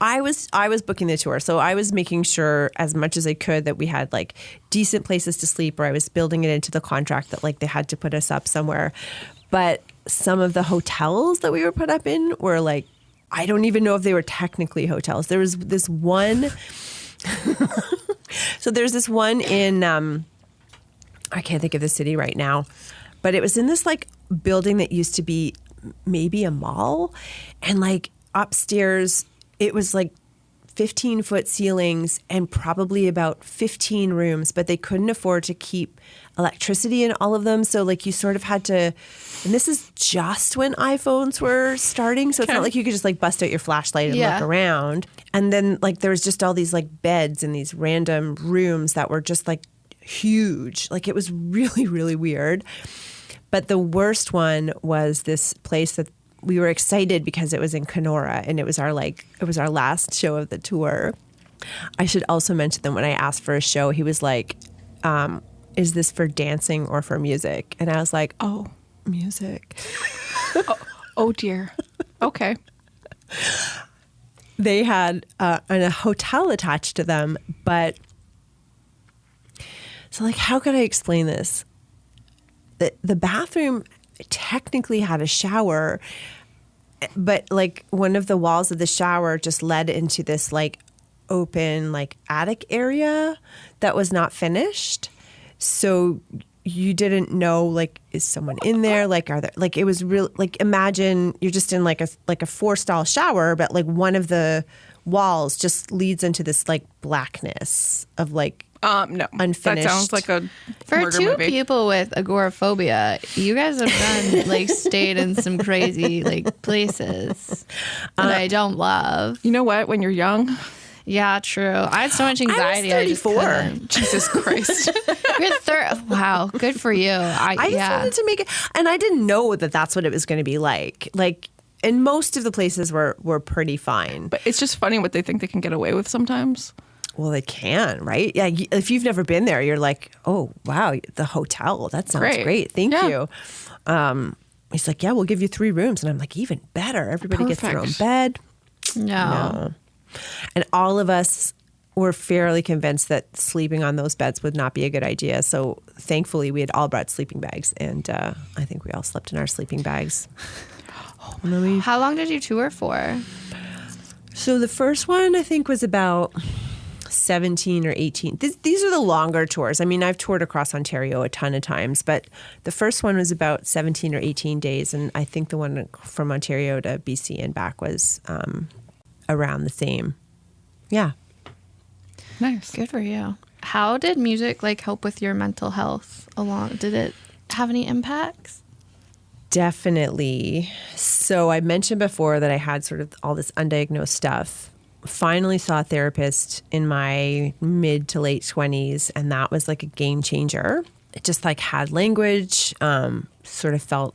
I was booking the tour. So I was making sure as much as I could that we had like decent places to sleep, or I was building it into the contract that like they had to put us up somewhere. But some of the hotels that we were put up in were like, I don't even know if they were technically hotels. There was this one. So there's this one in, I can't think of the city right now, but it was in this like building that used to be maybe a mall, and like upstairs it was like 15-foot ceilings and probably about 15 rooms, but they couldn't afford to keep electricity in all of them. So like you sort of had to, and this is just when iPhones were starting. So it's not like you could just like bust out your flashlight and look around. And then like there was just all these like beds in these random rooms that were just like huge. Like it was really, really weird. But the worst one was this place that we were excited because it was in Kenora, and it was our last show of the tour. I should also mention that when I asked for a show, he was like, is this for dancing or for music? And I was like, oh, music.
Oh dear. Okay.
They had a hotel attached to them, but so like, how could I explain this? The bathroom technically had a shower, but like one of the walls of the shower just led into this like open like attic area that was not finished. So you didn't know, like, is someone in there? Like, are there, like, it was real, like, imagine you're just in like a 4-stall shower, but like one of the walls just leads into this like blackness of like,
no,
unfinished.
That sounds like a
For
murder
two
movie.
people with agoraphobia, you guys have done like stayed in some crazy like places that I don't love.
You know what? When you're young,
Yeah, true. I had so much anxiety.
I
I
was
just
34.
couldn't.
Jesus Christ.
You're Wow, good for you.
I just wanted to make it, and I didn't know that that's what it was going to be like. Like, and most of the places were pretty fine.
But it's just funny what they think they can get away with sometimes.
Well, they can, right? Yeah. If you've never been there, you're like, oh, wow, the hotel. That sounds great. Thank you. He's like, yeah, we'll give you 3 rooms. And I'm like, even better. Everybody gets their own bed.
No.
And all of us were fairly convinced that sleeping on those beds would not be a good idea. So thankfully, we had all brought sleeping bags. And I think we all slept in our sleeping bags.
How long did you tour for?
So the first one, I think, was about 17 or 18. These are the longer tours. I mean, I've toured across Ontario a ton of times, but the first one was about 17 or 18 days. And I think the one from Ontario to BC and back was around the same. Yeah.
Nice.
Good for you. How did music like help with your mental health did it have any impacts?
Definitely. So I mentioned before that I had sort of all this undiagnosed stuff. Finally saw a therapist in my mid to late 20s, and that was like a game changer. It just like had language, sort of felt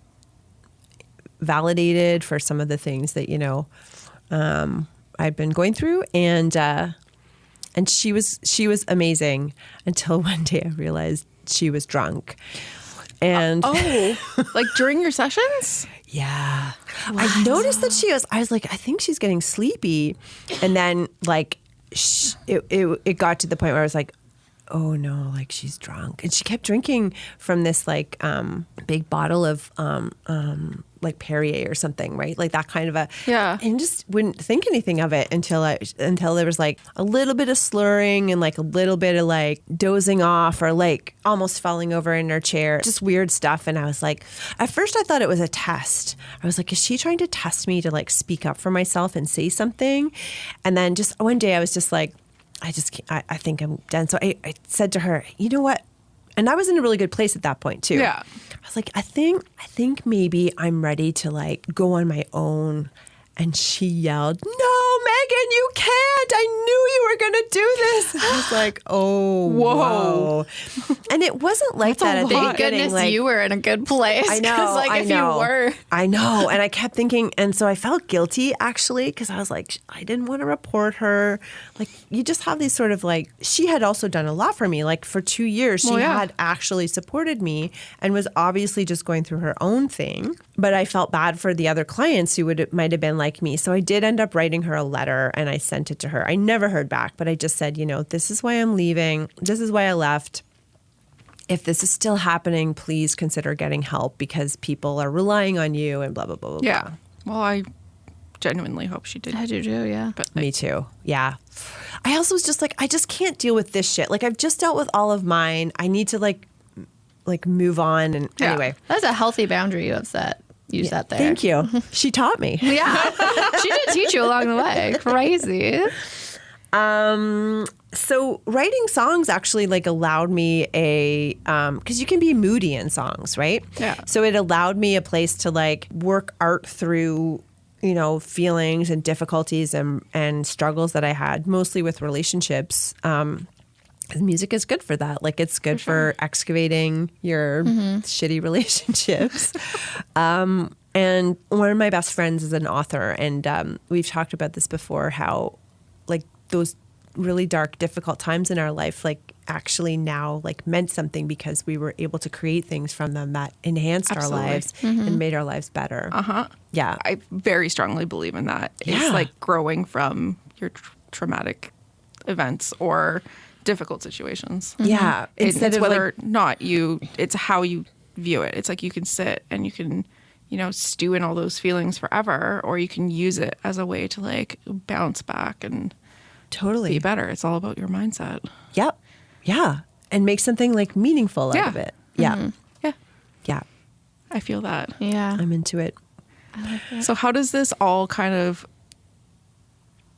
validated for some of the things that, I'd been going through. And she was amazing until one day I realized she was drunk. And
like during your sessions?
Yeah. Wow. I noticed that I was like, I think she's getting sleepy. And then like it got to the point where I was like, oh no, like she's drunk. And she kept drinking from this like big bottle of like Perrier or something, right? Like that kind of and just wouldn't think anything of it until there was like a little bit of slurring and like a little bit of like dozing off or like almost falling over in her chair, just weird stuff. And I was like, at first I thought it was a test. I was like, is she trying to test me to like speak up for myself and say something? And then just one day I was just like, I think I'm done. So I said to her, you know what? And I was in a really good place at that point too. I was like, I think maybe I'm ready to like go on my own And she yelled, "No, Meghan, you can't. I knew you were going to do this." I was like, oh, whoa. And it wasn't like that at the
Thank
beginning.
goodness
like,
you were in a good place.
I know.
Like, if you were.
I know. And I kept thinking, and so I felt guilty actually, because I was like, I didn't want to report her. Like, you just have these sort of like, she had also done a lot for me. Like, for 2 years, she had actually supported me and was obviously just going through her own thing. But I felt bad for the other clients who might have been like me. So I did end up writing her a letter and I sent it to her. I never heard back, but I just said, this is why I'm leaving. This is why I left. If this is still happening, please consider getting help because people are relying on you and blah, blah, blah, blah.
Yeah. Well, I genuinely hope she did.
I do too, yeah.
But
Me too. Yeah. I also was just like, I just can't deal with this shit. Like, I've just dealt with all of mine. I need to like move on. And anyway.
That's a healthy boundary you have set. You set there.
Thank you. She taught me.
Yeah. She did teach you along the way. Crazy.
So writing songs actually like allowed me because you can be moody in songs, right?
Yeah.
So it allowed me a place to like work art through, feelings and difficulties and struggles that I had, mostly with relationships. Music is good for that. Like, it's good for excavating your shitty relationships. And one of my best friends is an author, and we've talked about this before, how like those really dark, difficult times in our life, like actually now like meant something because we were able to create things from them that enhanced our lives and made our lives better. Yeah.
I very strongly believe in that. It's like growing from your traumatic events or difficult situations.
Yeah.
It's whether not you, it's how you view it. It's like you can sit and you can, stew in all those feelings forever, or you can use it as a way to like bounce back and
totally
be better. It's all about your mindset.
Yep. Yeah. And make something like meaningful out of it. Yeah.
Yeah.
Yeah.
I feel that.
Yeah.
I'm into it.
I like it.
So how does this all kind of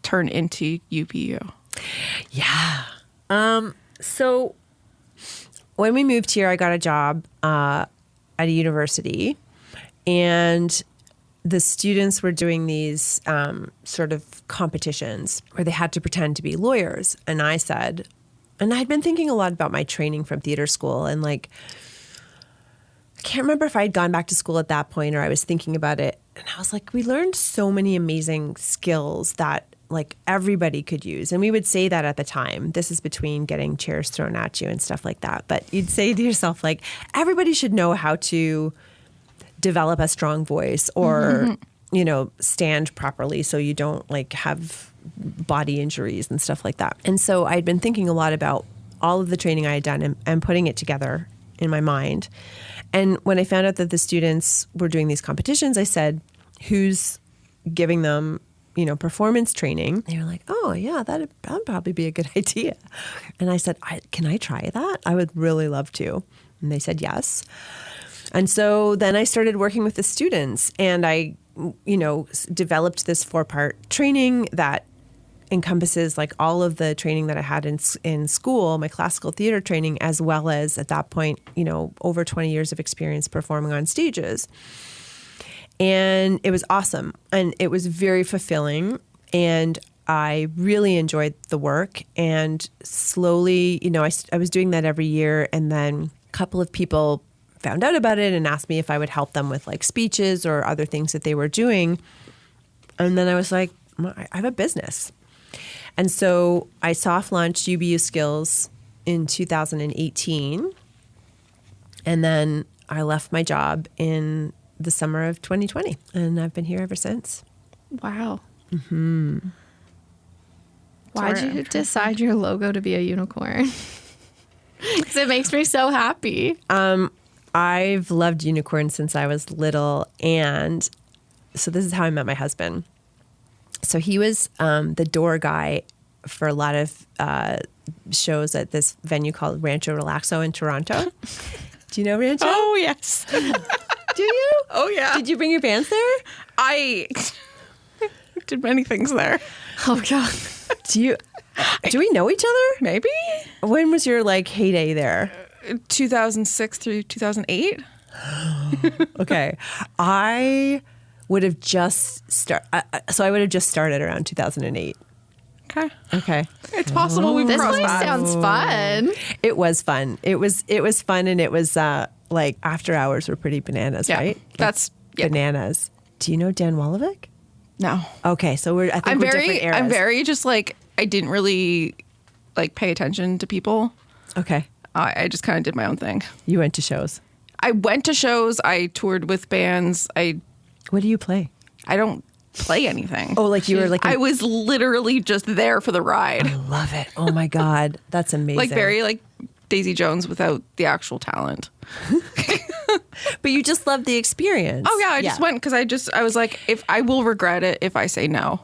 turn into UBU?
Yeah. So when we moved here, I got a job at a university, and the students were doing these sort of competitions where they had to pretend to be lawyers. And I said, and I'd been thinking a lot about my training from theater school, and like, I can't remember if I'd gone back to school at that point or I was thinking about it. And I was like, we learned so many amazing skills that like everybody could use. And we would say that at the time. This is between getting chairs thrown at you and stuff like that. But you'd say to yourself, like, everybody should know how to develop a strong voice or, stand properly so you don't like have body injuries and stuff like that. And so I'd been thinking a lot about all of the training I had done and putting it together in my mind. And when I found out that the students were doing these competitions, I said, who's giving them performance training? They were like, oh yeah, that'd probably be a good idea. And I said, can I try that? I would really love to. And they said yes. And so then I started working with the students, and I, developed this 4-part training that encompasses like all of the training that I had in school, my classical theater training, as well as at that point, over 20 years of experience performing on stages. And it was awesome. And it was very fulfilling. And I really enjoyed the work. And slowly, I was doing that every year. And then a couple of people found out about it and asked me if I would help them with like speeches or other things that they were doing. And then I was like, I have a business. And so I soft launched UBU Skills in 2018. And then I left my job in the summer of 2020, and I've been here ever since.
Wow. Why'd you decide your logo to be a unicorn? Because it makes me so happy.
I've loved unicorns since I was little, and so this is how I met my husband. So he was the door guy for a lot of shows at this venue called Rancho Relaxo in Toronto. Do you know Rancho?
Oh, yes.
Do you?
Oh, yeah.
Did you bring your bands there?
I did many things there.
Oh, God.
Do we know each other?
Maybe.
When was your like heyday there? 2006
through 2008.
Okay. I would have just so I would have just started around 2008. Okay.
It's possible we've
This
crossed
place
paths.
sounds fun.
It was fun. It was fun, and it was like after hours were pretty bananas,
Yeah,
right?
that's
bananas. Do you know Dan Wolovic?
No.
Okay, so I think we're different eras.
I'm very just like, I didn't really like pay attention to people.
Okay.
I just kind of did my own thing.
You went to shows.
I went to shows. I toured with bands.
What do you play?
I don't play anything.
Oh, like you were like
I was literally just there for the ride.
I love it. Oh my God. That's amazing.
Like very like Daisy Jones without the actual talent.
But you just love the experience.
Oh yeah, I just went because I was like, if I will regret it if I say no.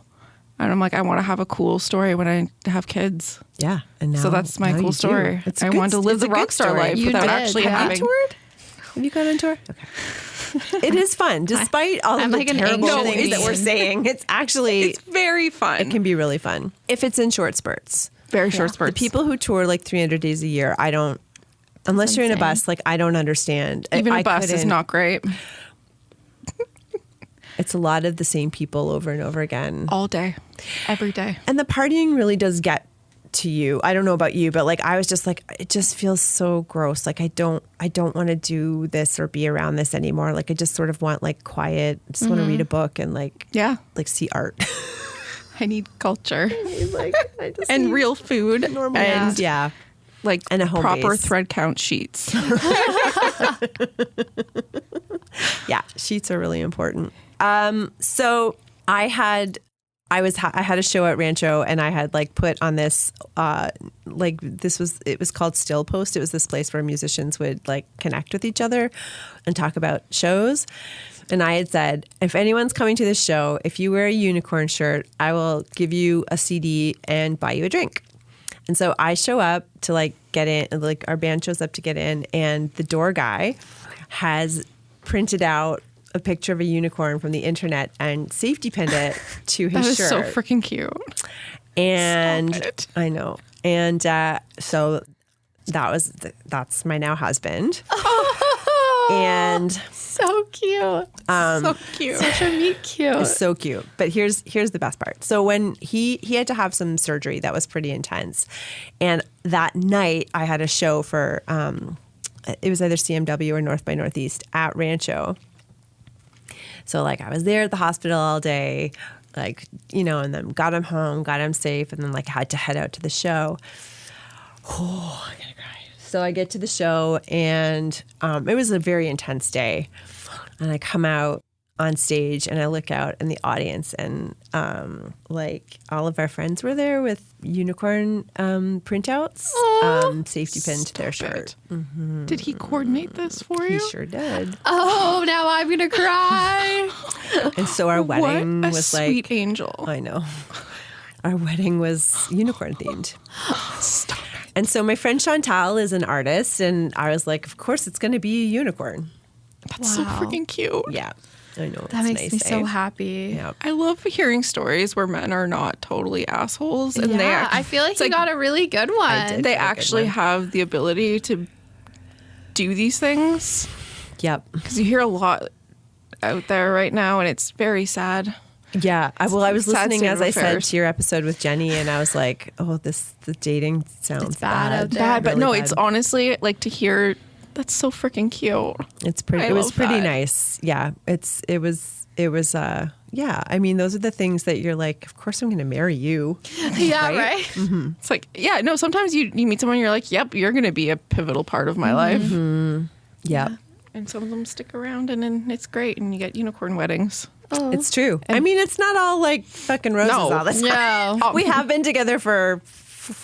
And I'm like, I want to have a cool story when I have kids.
Yeah. And now,
So that's my cool story. I want to live the rock star life
You
without
did,
actually
yeah.
having.
Have you toured? Have you gone on tour? Okay. It is fun, despite all
I'm
of the
like an
terrible
ancient
things that we're
being.
saying. It's actually
It's very fun.
it can be really fun if it's in short spurts.
very short
The
spurts.
people who tour like 300 days a year, I don't. Unless you're in a
insane.
bus, like I don't understand.
Even
I
a bus is
couldn't-
not great.
It's a lot of the same people over and over again.
All day, every day.
And the partying really does get to you. I don't know about you, but like I was just like, it just feels so gross. Like I don't want to do this or be around this anymore. Like I just sort of want like quiet. I just want to read a book and like see art.
I need culture
Like I just
and
need
real food
normal.
and
Yeah.
like
And a home
proper
base.
thread count sheets.
Yeah, sheets are really important. So I had a show at Rancho, and I had like put on this it was called Still Post. It was this place where musicians would like connect with each other and talk about shows. And I had said, if anyone's coming to this show, if you wear a unicorn shirt, I will give you a CD and buy you a drink. And so I show up to like get in, like our band shows up to get in, and the door guy has printed out a picture of a unicorn from the internet and safety pinned it to his
That is
shirt.
so freaking cute.
And
Stop it.
I know. And so that's my now husband. And
So cute.
So cute.
Such a meet cute.
it's so cute. But here's the best part. So when he had to have some surgery that was pretty intense. And that night I had a show for it was either CMW or North by Northeast at Rancho. So like I was there at the hospital all day, like, you know, and then got him home, got him safe, and then like had to head out to the show. Oh, I'm gonna cry. So I get to the show, and it was a very intense day. And I come out on stage, and I look out in the audience, and like all of our friends were there with unicorn printouts, safety pinned to their shirt.
Did he coordinate this for
He
you?
sure did.
Oh, now I'm gonna cry.
And so our wedding
what a
was
sweet
like,
angel.
I know. Our wedding was unicorn themed.
Stop.
And so my friend Chantal is an artist, and I was like, of course it's going to be a unicorn.
That's so
Wow.
freaking cute.
Yeah, I know.
That
it's
makes
nice,
me so
eh?
happy.
Yeah.
I love hearing stories where men are not totally assholes, and they
Yeah, I feel like
it's
you got a really good one.
did.
they
a good
actually
one.
have the ability to do these things,
Yep.
because you hear a lot out there right now, and it's very sad.
Yeah. I was
Sad
listening,
state
as
of
I said,
affairs.
to your episode with Jenny, and I was like, oh, the dating sounds
It's bad out there.
Bad, but
Really
no,
bad.
it's honestly like to hear. That's so freaking cute.
It's pretty.
I
It was
love
pretty
that.
nice. Yeah. It was. Yeah. I mean, those are the things that you're like, of course I'm going to marry you.
Yeah,
Right?
right?
It's like, yeah, no, sometimes you meet someone and you're like, yep, you're going to be a pivotal part of my life.
Yeah.
And some of them stick around, and then it's great, and you get unicorn weddings.
Oh.
It's true. I mean, it's not all like fucking roses
No.
all the time.
No.
We have been together for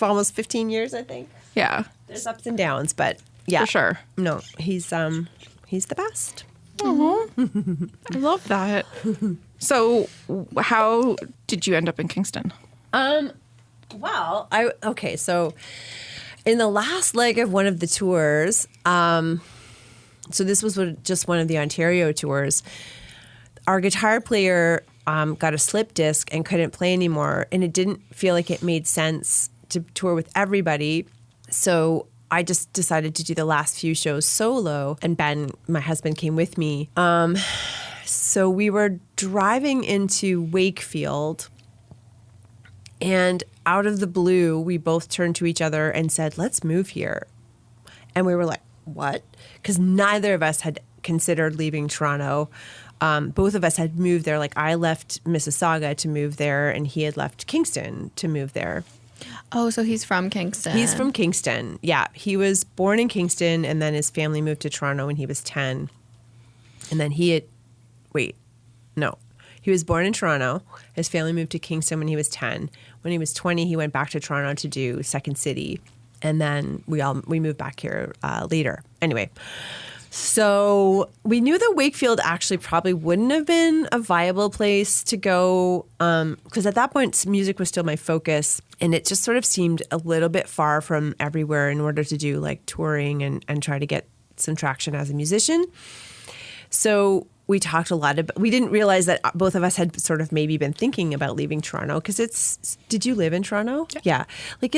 almost 15 years, I think.
Yeah,
There's ups and downs, but yeah.
for sure.
No, he's the best.
I love that. So, how did you end up in Kingston?
Well, so in the last leg of one of the tours, so this was just one of the Ontario tours, our guitar player got a slip disc and couldn't play anymore, and it didn't feel like it made sense to tour with everybody. So I just decided to do the last few shows solo, and Ben, my husband, came with me. So So we were driving into Wakefield, and out of the blue, we both turned to each other and said, let's move here. And we were like, what? Because neither of us had considered leaving Toronto. Both of us had moved there. Like, I left Mississauga to move there, and he had left Kingston to move there.
Oh, so he's from Kingston.
He's from Kingston. Yeah. He was born in Kingston, and then his family moved to Toronto when he was 10. And then he was born in Toronto. His family moved to Kingston when he was 10. When he was 20, he went back to Toronto to do Second City. And then we moved back here later. Anyway, so we knew that Wakefield actually probably wouldn't have been a viable place to go because at that point, music was still my focus. And it just sort of seemed a little bit far from everywhere in order to do like touring and try to get some traction as a musician. So we talked a lot about, we didn't realize that both of us had sort of maybe been thinking about leaving Toronto because did you live in Toronto? Yeah. Like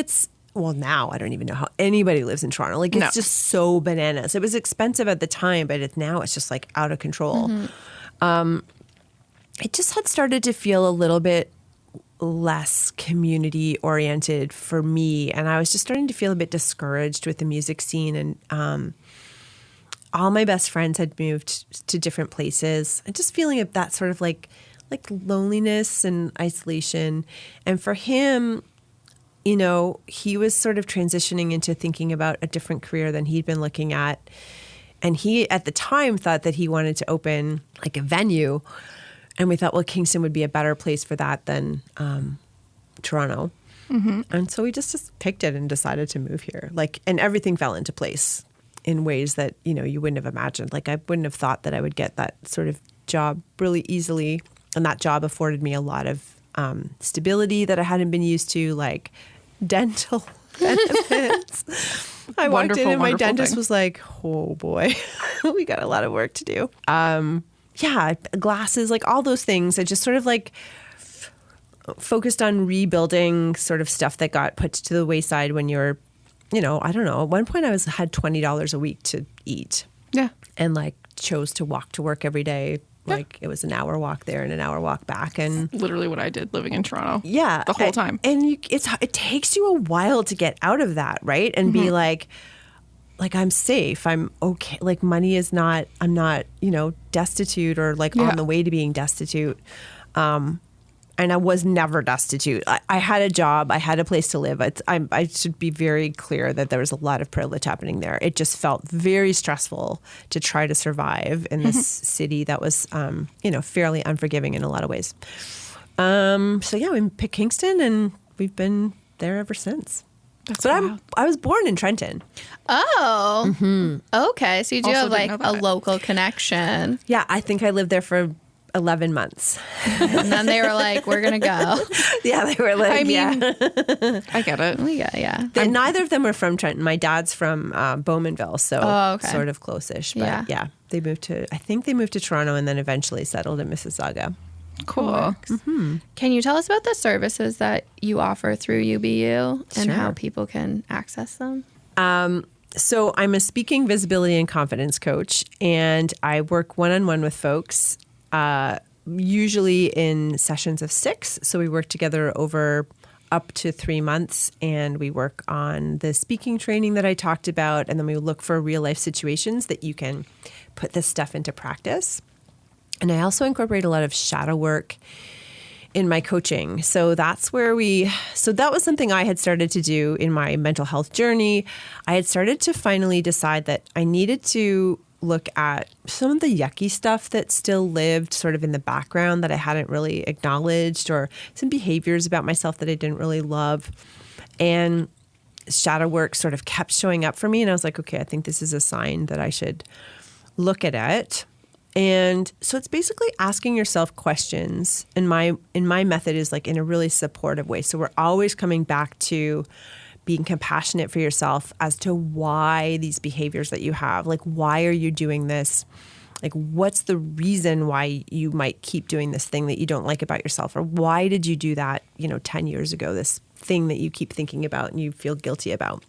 well, now I don't even know how anybody lives in Toronto. Like it's just so bananas. It was expensive at the time, but now it's just like out of control. Mm-hmm. It just had started to feel a little bit less community oriented for me. And I was just starting to feel a bit discouraged with the music scene. And all my best friends had moved to different places. And just feeling that sort of like loneliness and isolation. And for him, you know, he was sort of transitioning into thinking about a different career than he'd been looking at. And he, at the time, thought that he wanted to open like a venue. And we thought, well, Kingston would be a better place for that than Toronto. Mm-hmm. And so we just picked it and decided to move here. Like, and everything fell into place in ways that, you know, you wouldn't have imagined. Like, I wouldn't have thought that I would get that sort of job really easily. And that job afforded me a lot of stability that I hadn't been used to, like dental benefits. I walked in and my dentist was like, oh boy, we got a lot of work to do. Yeah, glasses, like all those things. I just sort of like focused on rebuilding sort of stuff that got put to the wayside when you're, you know, I don't know. At one point I had $20 a week to eat. Yeah. And like chose to walk to work every day. Like it was an hour walk there and an hour walk back, and
literally what I did living in Toronto.
Yeah,
the whole time.
And it takes you a while to get out of that, right? And be like I'm safe, I'm okay. Like money is not, I'm not, you know, destitute or like on the way to being destitute. And I was never destitute. I had a job. I had a place to live. I should be very clear that there was a lot of privilege happening there. It just felt very stressful to try to survive in this city that was, you know, fairly unforgiving in a lot of ways. So yeah, we picked Kingston, and we've been there ever since. I was born in Trenton.
Oh, okay. So you do have like a local connection.
Yeah, I think I lived there for 11 months.
And then they were like, we're going to go.
Yeah, they were like,
I mean, I get it.
Yeah.
Neither of them are from Trenton. My dad's from Bowmanville, so sort of close-ish. But yeah, they moved to Toronto and then eventually settled in Mississauga.
Cool.
Mm-hmm. Can you tell us about the services that you offer through UBU and how people can access them?
So I'm a speaking, visibility, and confidence coach, and I work one-on-one with folks, usually in sessions of 6. So we work together over up to 3 months, and we work on the speaking training that I talked about, and then we look for real-life situations that you can put this stuff into practice. And I also incorporate a lot of shadow work in my coaching. So that's where that was something I had started to do in my mental health journey. I had started to finally decide that I needed to look at some of the yucky stuff that still lived sort of in the background that I hadn't really acknowledged, or some behaviors about myself that I didn't really love. And shadow work sort of kept showing up for me. And I was like, okay, I think this is a sign that I should look at it. And so it's basically asking yourself questions. And my method is like in a really supportive way. So we're always coming back to being compassionate for yourself as to why these behaviors that you have, like, why are you doing this? Like, what's the reason why you might keep doing this thing that you don't like about yourself? Or why did you do that, 10 years ago, this thing that you keep thinking about and you feel guilty about?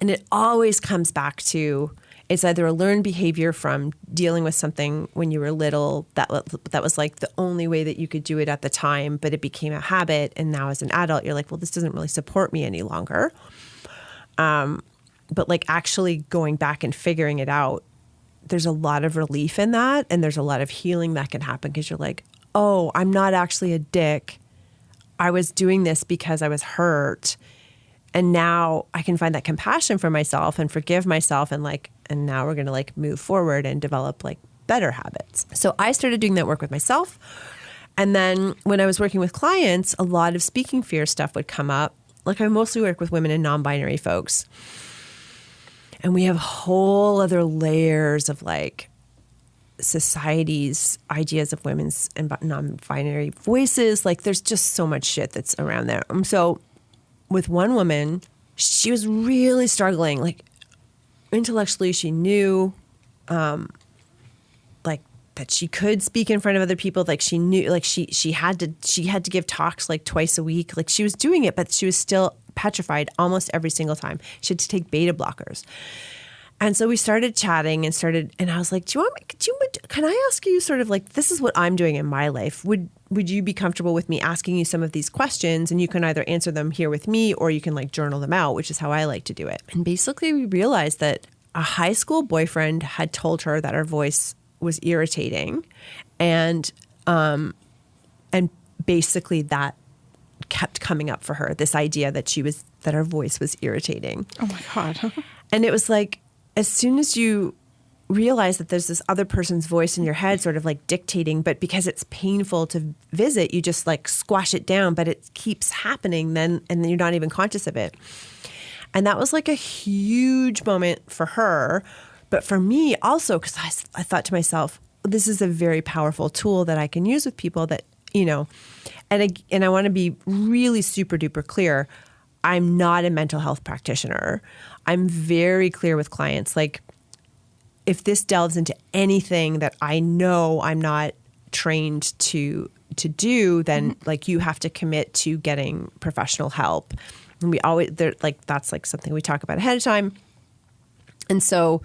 And it always comes back to, It's either a learned behavior from dealing with something when you were little that was like the only way that you could do it at the time, but it became a habit. And now as an adult, you're like, well, this doesn't really support me any longer. But like actually going back and figuring it out, there's a lot of relief in that. And there's a lot of healing that can happen because you're like, oh, I'm not actually a dick. I was doing this because I was hurt. And now I can find that compassion for myself and forgive myself. And now we're going to like move forward and develop like better habits. So I started doing that work with myself. And then when I was working with clients, a lot of speaking fear stuff would come up. Like I mostly work with women and non-binary folks. And we have whole other layers of like society's ideas of women's and non-binary voices. Like there's just so much shit that's around there. So with one woman, she was really struggling. Like intellectually, she knew like that she could speak in front of other people. Like she knew, like she had to give talks like twice a week. Like she was doing it, but she was still petrified almost every single time. She had to take beta blockers. And so we started chatting and I was like, can I ask you sort of like, this is what I'm doing in my life. Would you be comfortable with me asking you some of these questions, and you can either answer them here with me or you can like journal them out, which is how I like to do it. And basically we realized that a high school boyfriend had told her that her voice was irritating, and basically that kept coming up for her, this idea that her voice was irritating.
Oh my God.
And it was like, as soon as you realize that there's this other person's voice in your head sort of like dictating, but because it's painful to visit, you just like squash it down, but it keeps happening and then you're not even conscious of it. And that was like a huge moment for her. But for me also, because I thought to myself, this is a very powerful tool that I can use with people that, you know, and I want to be really super duper clear. I'm not a mental health practitioner. I'm very clear with clients. Like, if this delves into anything that I know I'm not trained to do, then like you have to commit to getting professional help. And we always, that's like something we talk about ahead of time. And so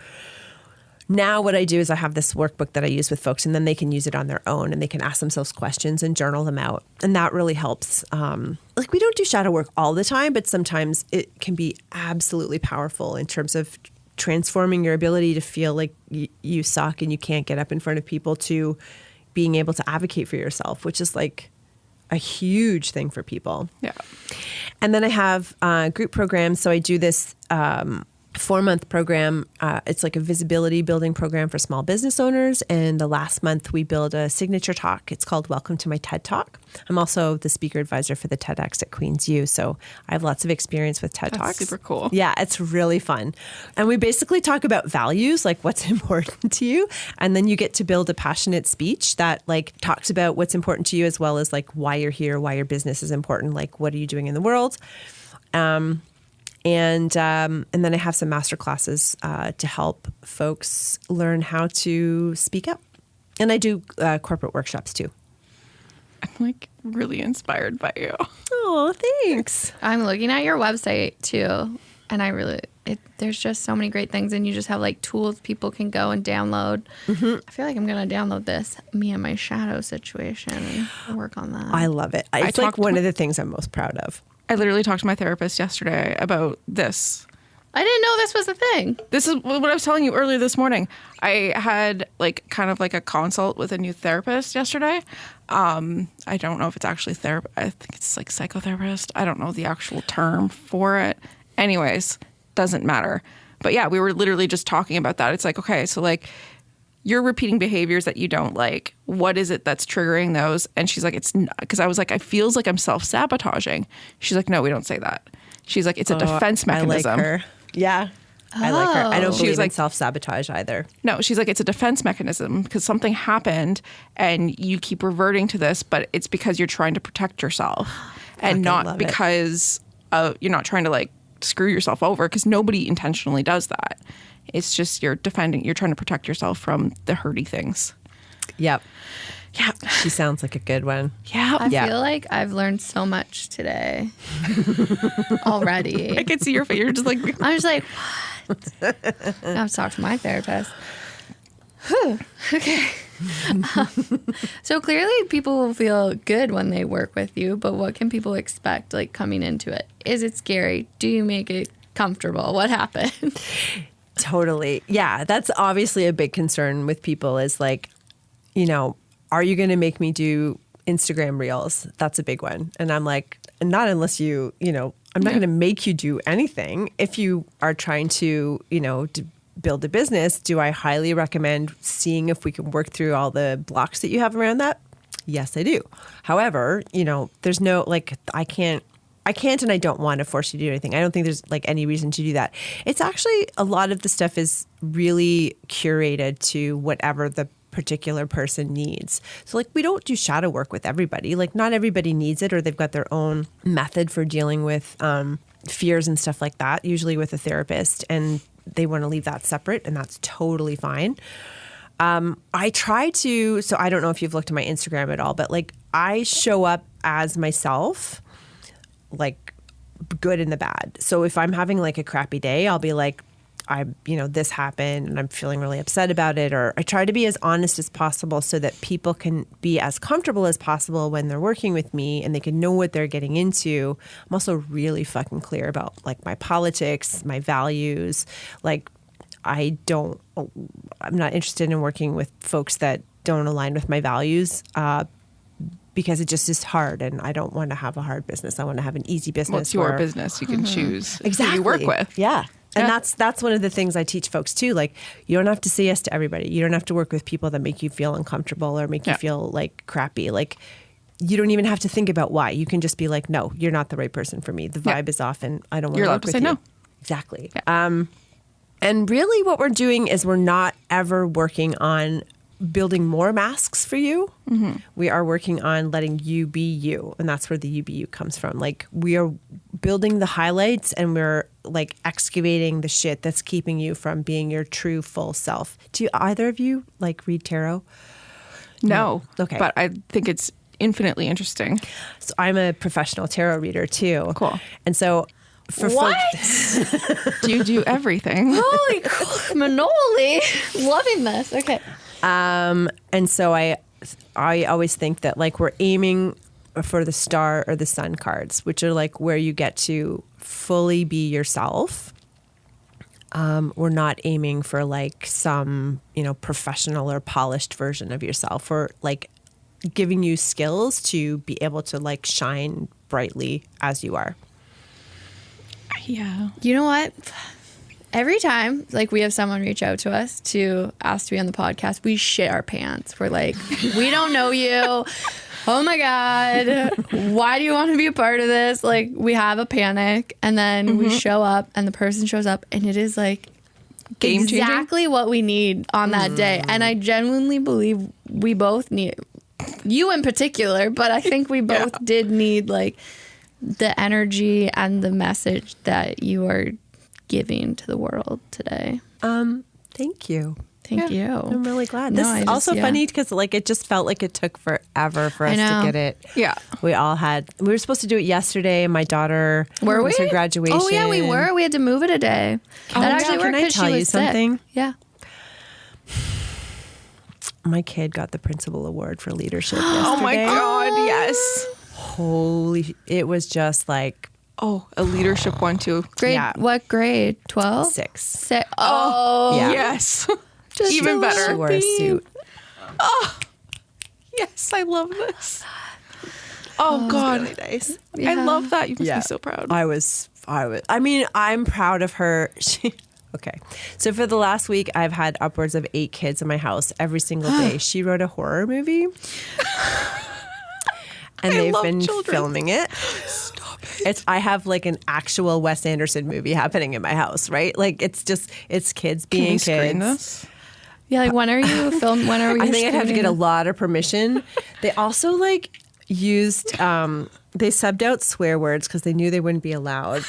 now what I do is I have this workbook that I use with folks, and then they can use it on their own and they can ask themselves questions and journal them out. And that really helps. Like we don't do shadow work all the time, but sometimes it can be absolutely powerful in terms of transforming your ability to feel like you suck and you can't get up in front of people to being able to advocate for yourself, which is like a huge thing for people.
Yeah.
And then I have group programs. So I do this 4-month program. It's like a visibility building program for small business owners. And the last month we build a signature talk. It's called Welcome to My TED Talk. I'm also the speaker advisor for the TEDx at Queen's U. So I have lots of experience with TED Talks.
Super cool.
Yeah, it's really fun. And we basically talk about values, like what's important to you. And then you get to build a passionate speech that like talks about what's important to you, as well as like why you're here, why your business is important, like what are you doing in the world. And then I have some master classes to help folks learn how to speak up. And I do corporate workshops too.
I'm like really inspired by you.
Oh, thanks.
I'm looking at your website too, and there's just so many great things, and you just have like tools people can go and download. Mm-hmm. I feel like I'm going to download this, me and my shadow situation, and work on that.
I love it. It's like one of the things I'm most proud of.
I literally talked to my therapist yesterday about this.
I didn't know this was a thing.
This is what I was telling you earlier this morning. I had like kind of like a consult with a new therapist yesterday. I don't know if it's actually therapy. I think it's like psychotherapist. I don't know the actual term for it. Anyways, doesn't matter. But yeah, we were literally just talking about that. It's like, okay, so like you're repeating behaviors that you don't like. What is it that's triggering those? And she's like, it's not, because I was like, I feels like I'm self-sabotaging. She's like, no, we don't say that. She's like, it's a defense mechanism.
I like her. Yeah. I like her. I don't
She
believe
was
in
like,
self-sabotage either.
No, she's like, it's a defense mechanism because something happened and you keep reverting to this, but it's because you're trying to protect yourself and not because you're not trying to like screw yourself over, because nobody intentionally does that. It's just you're trying to protect yourself from the hurty things.
Yep.
Yeah.
She sounds like a good one.
Yeah.
I feel like I've learned so much today already.
I can see your face. You're just like,
I'm just like, what? I have to talk to my therapist. Whew. Okay. So clearly people will feel good when they work with you, but what can people expect like coming into it? Is it scary? Do you make it comfortable? What happened?
Totally. Yeah, that's obviously a big concern with people is like, you know, are you going to make me do Instagram reels? That's a big one. And I'm like, not unless you know, I'm not going to make you do anything. If you are trying to, you know, to build a business, do I highly recommend seeing if we can work through all the blocks that you have around that? Yes, I do. However, you know, there's no, like, I can't and I don't want to force you to do anything. I don't think there's like any reason to do that. It's actually, a lot of the stuff is really curated to whatever the particular person needs. So like, we don't do shadow work with everybody. Like, not everybody needs it, or they've got their own method for dealing with fears and stuff like that, usually with a therapist, and they want to leave that separate, and that's totally fine. I try to, so I don't know if you've looked at my Instagram at all, but like, I show up as myself, like, good and the bad. So if I'm having like a crappy day, I'll be like, you know, this happened and I'm feeling really upset about it. Or I try to be as honest as possible so that people can be as comfortable as possible when they're working with me and they can know what they're getting into. I'm also really fucking clear about like my politics, my values. Like, I'm not interested in working with folks that don't align with my values, because it just is hard, and I don't want to have a hard business. I want to have an easy business.
Well, it's your business. You can choose
exactly
who you work with.
Yeah. And that's one of the things I teach folks too. Like, you don't have to say yes to everybody. You don't have to work with people that make you feel uncomfortable or make you feel like crappy. Like, you don't even have to think about why. You can just be like, no, you're not the right person for me. The vibe is off and I don't want to work with you. You're allowed to say no. Exactly.
Yeah.
And really what we're doing is we're not ever working on building more masks for you. Mm-hmm. We are working on letting you be you. And that's where the UBU comes from. Like, we are building the highlights and we're like excavating the shit that's keeping you from being your true full self. Do either of you like read tarot?
No.
Okay.
But I think it's infinitely interesting.
So I'm a professional tarot reader too.
Cool.
And so for
What?
Do you do everything?
Holy Manoli. Loving this. Okay.
And so I always think that like we're aiming for the star or the sun cards, which are like where you get to fully be yourself. We're not aiming for like some, you know, professional or polished version of yourself. We're like giving you skills to be able to like shine brightly as you are.
Yeah.
You know what? Every time, like, we have someone reach out to us to ask to be on the podcast, we shit our pants. We're like, we don't know you. Oh my God. Why do you want to be a part of this? Like, we have a panic, and then we show up, and the person shows up, and it is like
Game changing?
exactly what we need on that day. And I genuinely believe we both need, you in particular, but I think we both did need like the energy and the message that you are giving to the world today.
Thank you.
Thank you.
I'm really glad.
No,
This is also funny because like it just felt like it took forever for us to get it.
Yeah.
We were supposed to do it yesterday. My daughter was her graduation.
Oh yeah, we were. We had to move it a day. That actually worked because she was
something?
sick. Yeah.
My kid got the principal award for leadership yesterday.
Oh my God, yes.
It was just like,
oh, a leadership one too.
Grade,
Yeah.
What grade? 12?
6.
Oh,
Yeah.
Yes.
Just
Even
a
better.
She wore a suit.
Yes, I love this. Oh God.
Really nice.
I love that. You must be so proud.
I mean, I'm proud of her. Okay. So for the last week, I've had upwards of 8 kids in my house every single day. She wrote a horror movie. And they've been filming it.
Stop it.
I have like an actual Wes Anderson movie happening in my house, right? Like it's kids being
Can you
kids.
screen this?
Yeah, like when are you filming? When are we?
I think I'd have to get a lot of permission. They also like used, they subbed out swear words because they knew they wouldn't be allowed.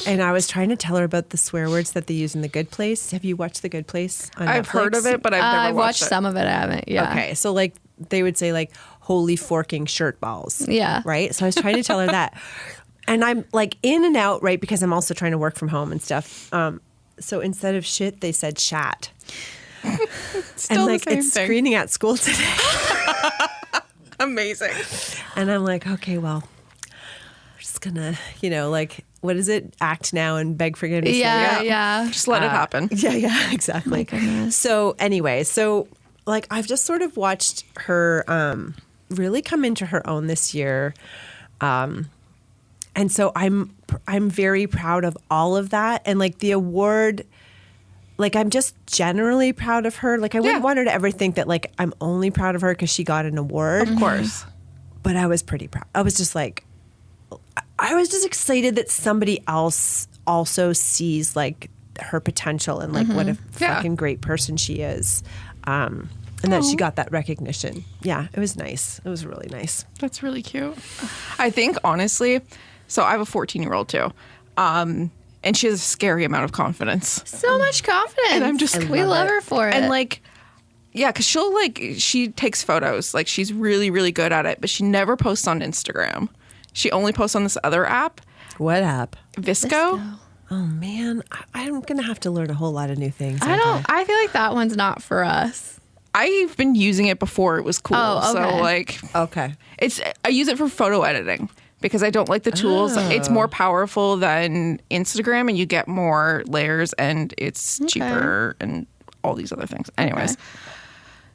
And I was trying to tell her about the swear words that they use in The Good Place. Have you watched The Good Place on
I've
Netflix?
heard of it, but I've never
I've watched
it.
some of it. I haven't. Yeah.
Okay, so like they would say like holy forking shirt balls.
Yeah.
Right? So I was trying to tell her that. And I'm like in and out, right? Because I'm also trying to work from home and stuff. So instead of shit, they said chat.
Still
and like
the same
it's
thing.
screening at school today.
Amazing.
And I'm like, okay, well, we're just gonna, like, what is it? Act now and beg forgiveness.
Yeah.
Just let it happen.
Yeah, exactly.
My goodness.
So anyway, like I've just sort of watched her really come into her own this year. And so I'm very proud of all of that. And like the award, like I'm just generally proud of her. Like I wouldn't want her to ever think that like I'm only proud of her because she got an award.
Of course.
But I was pretty proud. I was just excited that somebody else also sees like her potential and like what a fucking great person she is. And that she got that recognition. Yeah, it was nice. It was really nice.
That's really cute. I think honestly, so I have a 14-year-old too. And she has a scary amount of confidence.
So much confidence.
And I'm just,
we love her for it.
And like, yeah, because she takes photos. Like she's really, really good at it, but she never posts on Instagram. She only posts on this other app.
What app?
Visco.
Oh man, I'm gonna have to learn a whole lot of new things.
I feel like that one's not for us.
I've been using it before it was cool.
Oh, okay.
So like,
Okay.
I use it for photo editing because I don't like the tools. It's more powerful than Instagram and you get more layers and it's cheaper and all these other things. Anyways.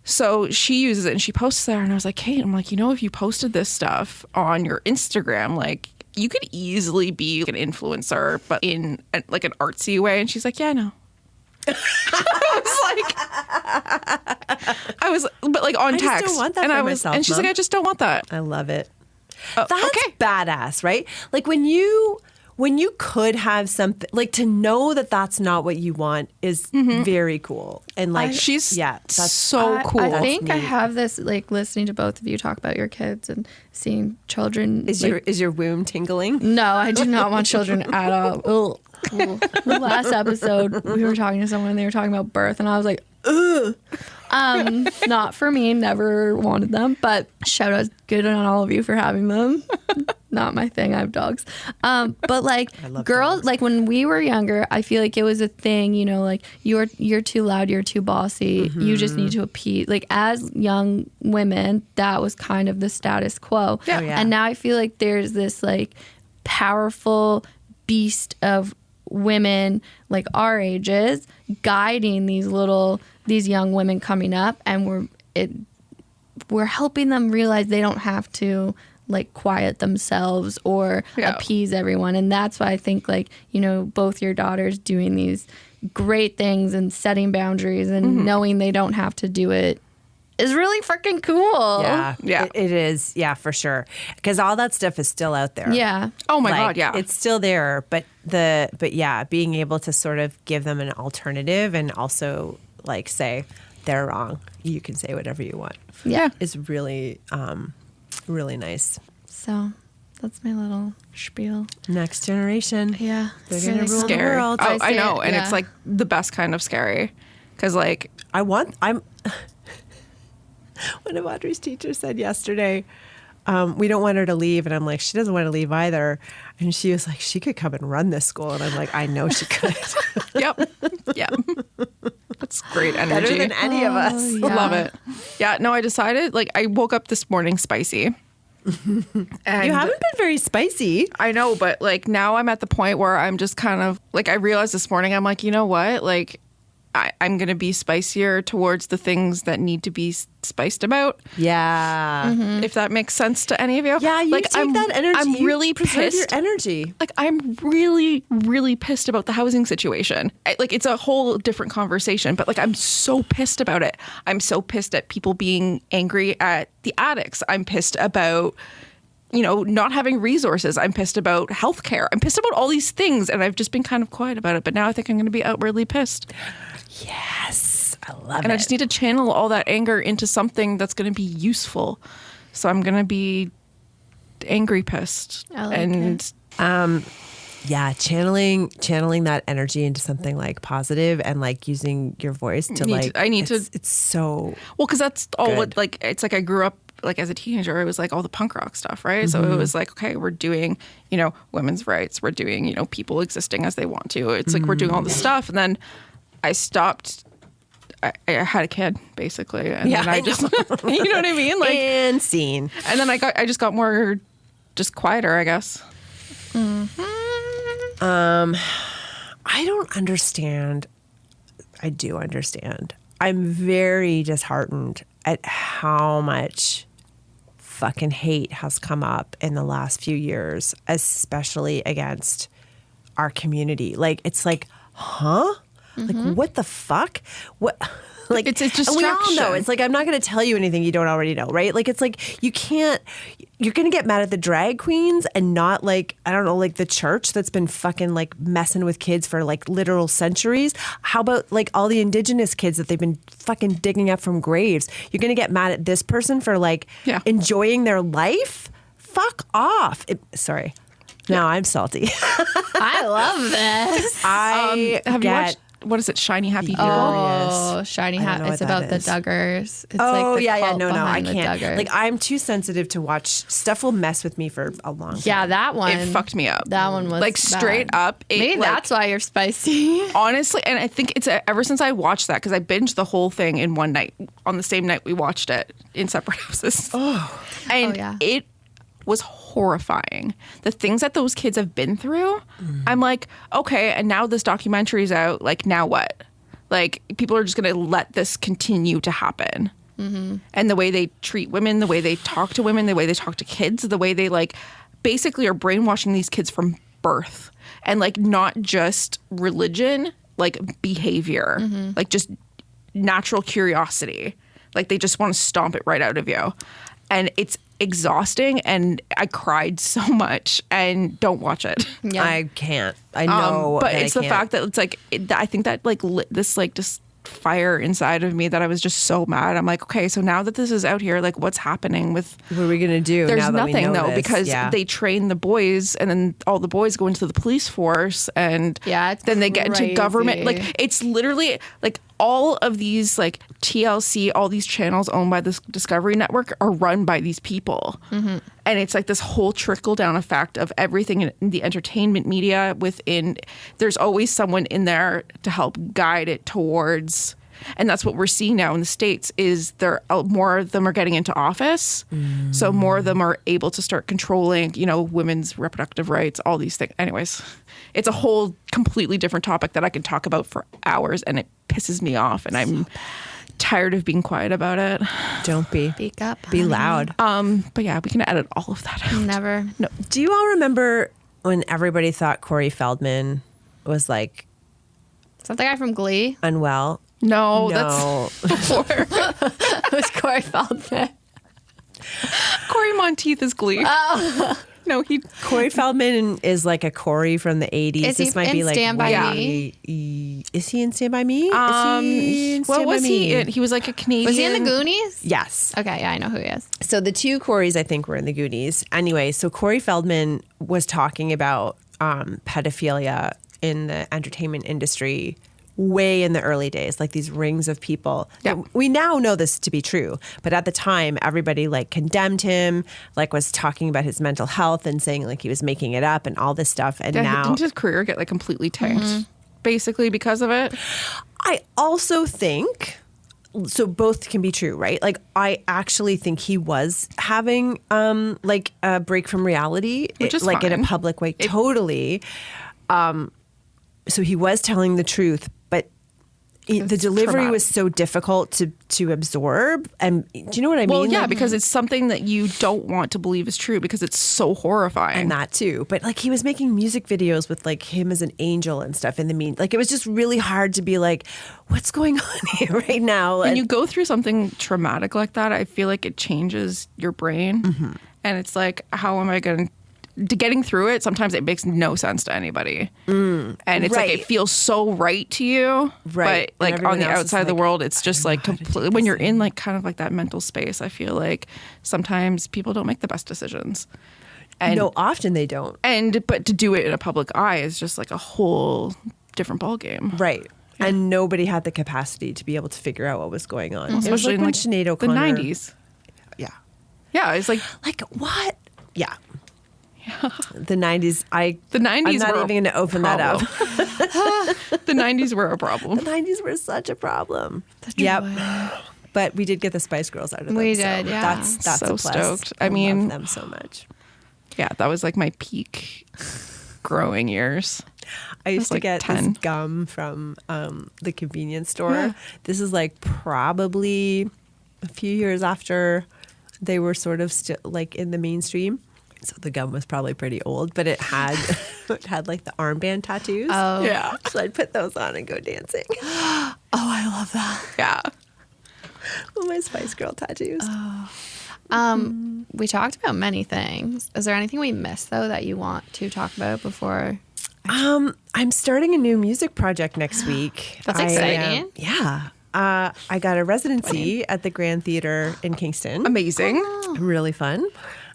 So she uses it and she posts there and I was like, Kate, I'm like, if you posted this stuff on your Instagram, like you could easily be an influencer, but in like an artsy way. And she's like, yeah, I know. I was but like on text.
I just don't want that
and
for
I was,
myself,
and she's
Mom.
like, I just don't want that.
I love it.
Oh,
That's
okay.
badass, right? Like when you could have something, like to know that that's not what you want is very cool. And like
She's
that's
so cool.
I think I
neat.
have this, like listening to both of you talk about your kids and seeing children.
Is
like,
your womb tingling?
No, I do not want children at all. Ugh. The last episode, we were talking to someone and they were talking about birth, and I was like, ugh. Not for me. Never wanted them. But shout out good on all of you for having them. Not my thing. I have dogs. But like girls,
dogs.
like when we were younger, I feel like it was a thing. Like you're too loud, you're too bossy. You just need to appease. Like as young women, that was kind of the status quo.
Yeah. Oh, yeah.
And now I feel like there's this like powerful beast of women like our ages guiding these young women coming up, and we're helping them realize they don't have to like quiet themselves or appease everyone. And that's why I think like both your daughters doing these great things and setting boundaries and knowing they don't have to do it is really freaking cool.
Yeah. It is. Yeah, for sure. Because all that stuff is still out there.
Yeah.
Oh my God, yeah.
It's still there, but yeah, being able to sort of give them an alternative and also like say they're wrong. You can say whatever you want.
Yeah.
Is really really nice.
So that's my little spiel.
Next generation.
Yeah.
They're
It's
gonna
really
rule the
cool.
Scary.
world.
Oh, I
say
know.
it,
And
yeah.
it's like the best kind of scary. Because like,
One of Audrey's teachers said yesterday, we don't want her to leave. And I'm like, she doesn't want to leave either. And she was like, she could come and run this school. And I'm like, I know she could.
yep. That's great energy.
Better than any of us.
Yeah.
Love it. Yeah, no, I decided, like, I woke up this morning spicy. And
You haven't been very spicy.
I know, but like now I'm at the point where I'm just kind of like, I realized this morning, I'm like, you know what? Like, I'm going to be spicier towards the things that need to be spiced about.
Yeah.
If that makes sense to any of you.
Yeah, you
like,
take that energy.
I'm
you
really
preserve
pissed.
your energy.
Like, I'm really, really pissed about the housing situation. Like, it's a whole different conversation, but like, I'm so pissed about it. I'm so pissed at people being angry at the addicts. I'm pissed about, not having resources. I'm pissed about healthcare. I'm pissed about all these things. And I've just been kind of quiet about it. But now I think I'm going to be outwardly pissed.
Yes. I love
And I just need to channel all that anger into something that's going to be useful. So I'm going to be angry pissed.
I like
and
Yeah, channeling that energy into something like positive and like using your voice to
I need to.
It's so
Well, because that's all
Good.
what, like, it's like I grew up like as a teenager, it was like all the punk rock stuff, right? So it was like, okay, we're doing, you know, women's rights. We're doing, you know, people existing as they want to. It's like we're doing all this stuff. And then I stopped. I had a kid, basically. And then I just, you know what I mean? Like,
and scene.
And then I just got more, just quieter, I guess.
I don't understand. I do understand. I'm very disheartened at how much fucking hate has come up in the last few years, especially against our community. Like, it's like, huh? Like, what the fuck? What? Like,
it's distraction.
And we all know. It's like, I'm not going to tell you anything you don't already know, right? Like, it's like, you can't, you're going to get mad at the drag queens and not like, I don't know, like the church that's been fucking like messing with kids for like literal centuries. How about like all the indigenous kids that they've been fucking digging up from graves? You're going to get mad at this person for like enjoying their life? Fuck off. Sorry. Now I'm salty.
I love this.
Have you watched, what is it, Shiny Happy People?
Oh, Shiny Happy. It's about the Duggars. It's
No, I
the
can't.
Duggars.
Like, I'm too sensitive to watch stuff. Will mess with me for a long time.
Yeah, that one.
It fucked me up.
That one was
like straight
bad.
up.
Maybe that's why you're spicy.
Honestly, and I think it's ever since I watched that, because I binged the whole thing in one night, on the same night we watched it in separate houses. It was horrifying. The things that those kids have been through. I'm like, okay, and now this documentary's out. Like, now what? Like, people are just going to let this continue to happen. And the way they treat women, the way they talk to women, the way they talk to kids, the way they like basically are brainwashing these kids from birth. And like, not just religion, like behavior, like just natural curiosity. Like, they just want to stomp it right out of you. And it's exhausting, and I cried so much. And don't watch it.
Yeah.
I can't. I know,
but it's the fact that it's like I think that like lit this like just fire inside of me that I was just so mad. I'm like, okay, so now that this is out here, like, what's happening with?
What are we gonna do?
There's
now that
nothing
we know
though,
this?
because they train the boys, and then all the boys go into the police force, and then they get into government. Like, it's literally like all of these like TLC, all these channels owned by this Discovery Network are run by these people. And it's like this whole trickle down effect of everything in the entertainment media within. There's always someone in there to help guide it towards. And that's what we're seeing now in the States is more of them are getting into office. So more of them are able to start controlling, you know, women's reproductive rights, all these things. Anyways, it's a whole completely different topic that I can talk about for hours, and it pisses me off, and I'm tired of being quiet about it.
Don't be.
Speak up.
Be loud.
But yeah, we can edit all of that out.
Never.
No.
Do you all remember when everybody thought Corey Feldman was like
Is that the guy from Glee?
unwell?
No, that's before.
It was Corey Feldman.
Corey Monteith is Glee. No,
Corey Feldman is like a Corey from the 80s.
Is
this
he
might
in
be like
Stand By Me?
Is he in Stand By Me? Is he in
what
Stand
was
By
he
Me?
in? He was like a Canadian.
Was he in the Goonies?
Yes.
Okay, yeah, I know who he is.
So the two Coreys, I think, were in the Goonies. Anyway, so Corey Feldman was talking about pedophilia in the entertainment industry way in the early days, like these rings of people.
Yeah.
We now know this to be true, but at the time, everybody like condemned him, like was talking about his mental health and saying like he was making it up and all this stuff. And now
didn't his career get like completely tanked, basically because of it?
I also think, so both can be true, right? Like, I actually think he was having like a break from reality,
Which is
like in
fine.
a public way, totally. So he was telling the truth, but the delivery
traumatic.
was so difficult to absorb. And do you know what I mean?
Well, yeah,
Like,
because it's something that you don't want to believe is true because it's so horrifying.
and that too. But like, he was making music videos with like him as an angel and stuff in the like, it was just really hard to be like, what's going on here right now?
When you go through something traumatic like that, I feel like it changes your brain. And it's like, how am I going to getting through it? Sometimes it makes no sense to anybody. And it's like, it feels so right to you.
Right.
But like
And
on
everyone
the
else is
outside of the
like,
world, it's just like completely, when you're in like kind of like that mental space, I feel like sometimes people don't make the best decisions. And
no, often they don't.
but to do it in a public eye is just like a whole different ballgame.
Right. And nobody had the capacity to be able to figure out what was going on. It was
Especially
like
in
when
like
Sinead
the
O'Connor,
90s.
Yeah.
Yeah, it's like
what? Yeah. The 90s, I'm not
were
even going to open that up.
The 90s were a problem.
The 90s were such a problem. Yep. But we did get the Spice Girls out of them.
We
so
did, yeah.
That's
So
a plus.
stoked.
I
mean,
love them so much.
Yeah, that was like my peak growing years.
I used to
like
get
10.
this gum from the convenience store.
Yeah.
This is like probably a few years after they were sort of still like in the mainstream. So the gum was probably pretty old, but it had like the armband tattoos.
Oh.
Yeah.
So I'd put those on and go dancing.
Oh, I love that.
Yeah.
Well, my Spice Girl tattoos.
We talked about many things. Is there anything we missed, though, that you want to talk about before?
I'm starting a new music project next week.
That's exciting.
Yeah. I got a residency at the Grand Theatre in Kingston.
Amazing.
Really fun.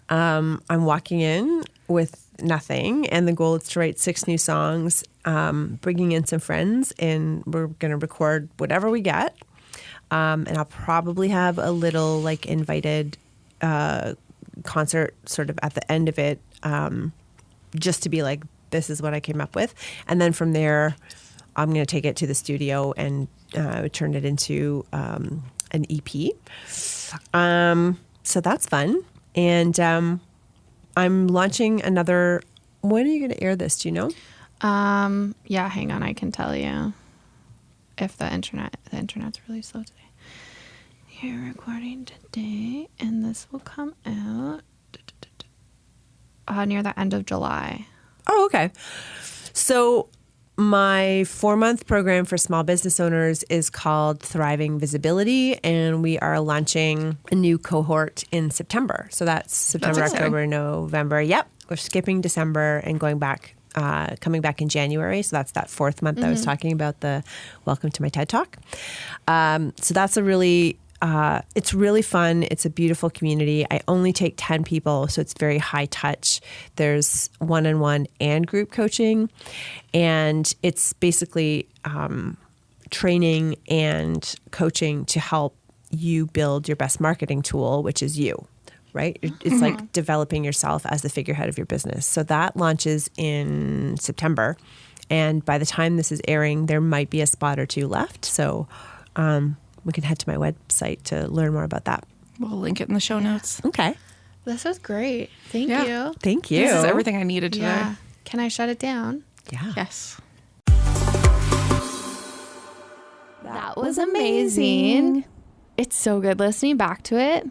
I'm walking in with nothing, and the goal is to write 6 new songs, bringing in some friends, and we're going to record whatever we get. And I'll probably have a little like invited concert sort of at the end of it, just to be like, this is what I came up with. And then from there, I'm going to take it to the studio and turn it into an EP. So that's fun. And I'm launching another. When are you going to air this? Do you know?
Yeah, hang on. I can tell you if the internet's really slow today. Here, recording today, and this will come out near the end of July.
Oh, okay. So my 4-month program for small business owners is called Thriving Visibility, and we are launching a new cohort in September. So that's September, October, November. Yep. We're skipping December and going back, coming back in January. So that's that 4th month I was talking about, the Welcome to My TED Talk. So that's a really... it's really fun. It's a beautiful community. I only take 10 people, so it's very high touch. There's one-on-one and group coaching, and it's basically training and coaching to help you build your best marketing tool, which is you, right? It's like developing yourself as the figurehead of your business. So that launches in September, and by the time this is airing, there might be a spot or 2 left. So we can head to my website to learn more about that.
We'll link it in the show notes.
Okay.
This was great. Thank
Yeah.
you.
Thank you.
This is everything I needed today.
Yeah. Can I shut it down?
Yeah.
Yes.
That was amazing. It's so good. Listening back to it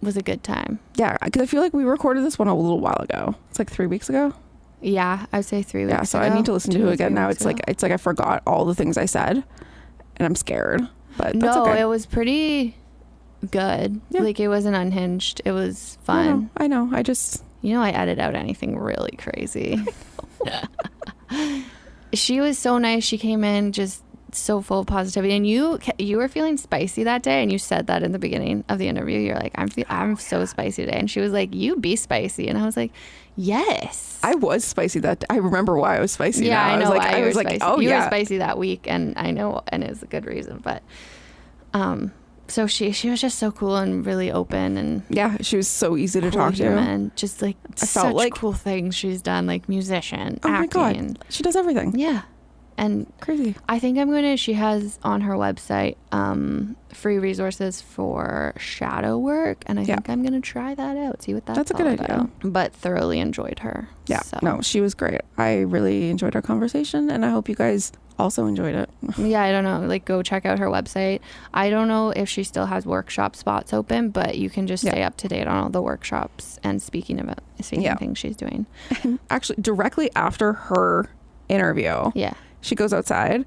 was a good time.
Yeah, because I feel like we recorded this one a little while ago. It's like 3 weeks ago.
Yeah, I would say 3 weeks
Yeah, so
ago.
I need to listen
2
to
or
it again
3
now.
weeks
It's like I forgot all the things I said, and I'm scared. But that's
no,
okay.
it was pretty good.
Yeah.
Like, it wasn't unhinged. It was fun.
I know. I just...
You know, I edit out anything really crazy. She was so nice. She came in just so full of positivity, and you were feeling spicy that day, and you said that in the beginning of the interview. You're like, I'm so spicy today, and she was like, you be spicy, and I was like, yes.
I was spicy that day. I remember why I was spicy.
Yeah,
now.
I know
I was like,
spicy.
oh
You
yeah,
were spicy that week, and I know, and it's a good reason. But so she was just so cool and really open, and
yeah, she was so easy to
cool
talk to.
human. Just like
I
such
felt like
cool things she's done, like musician,
oh
acting.
my god, she does everything.
Yeah, and
Crazy.
I think she has on her website free resources for shadow work, and I think I'm gonna try that out, see what that's
a good
all
idea.
about. But thoroughly enjoyed her.
Yeah,
so.
no, she was great. I really enjoyed our conversation, and I hope you guys also enjoyed it.
Yeah, I don't know. Like, go check out her website. I don't know if she still has workshop spots open, but you can just stay up to date on all the workshops and speaking things she's doing.
Actually, directly after her interview,
Yeah.
she goes outside.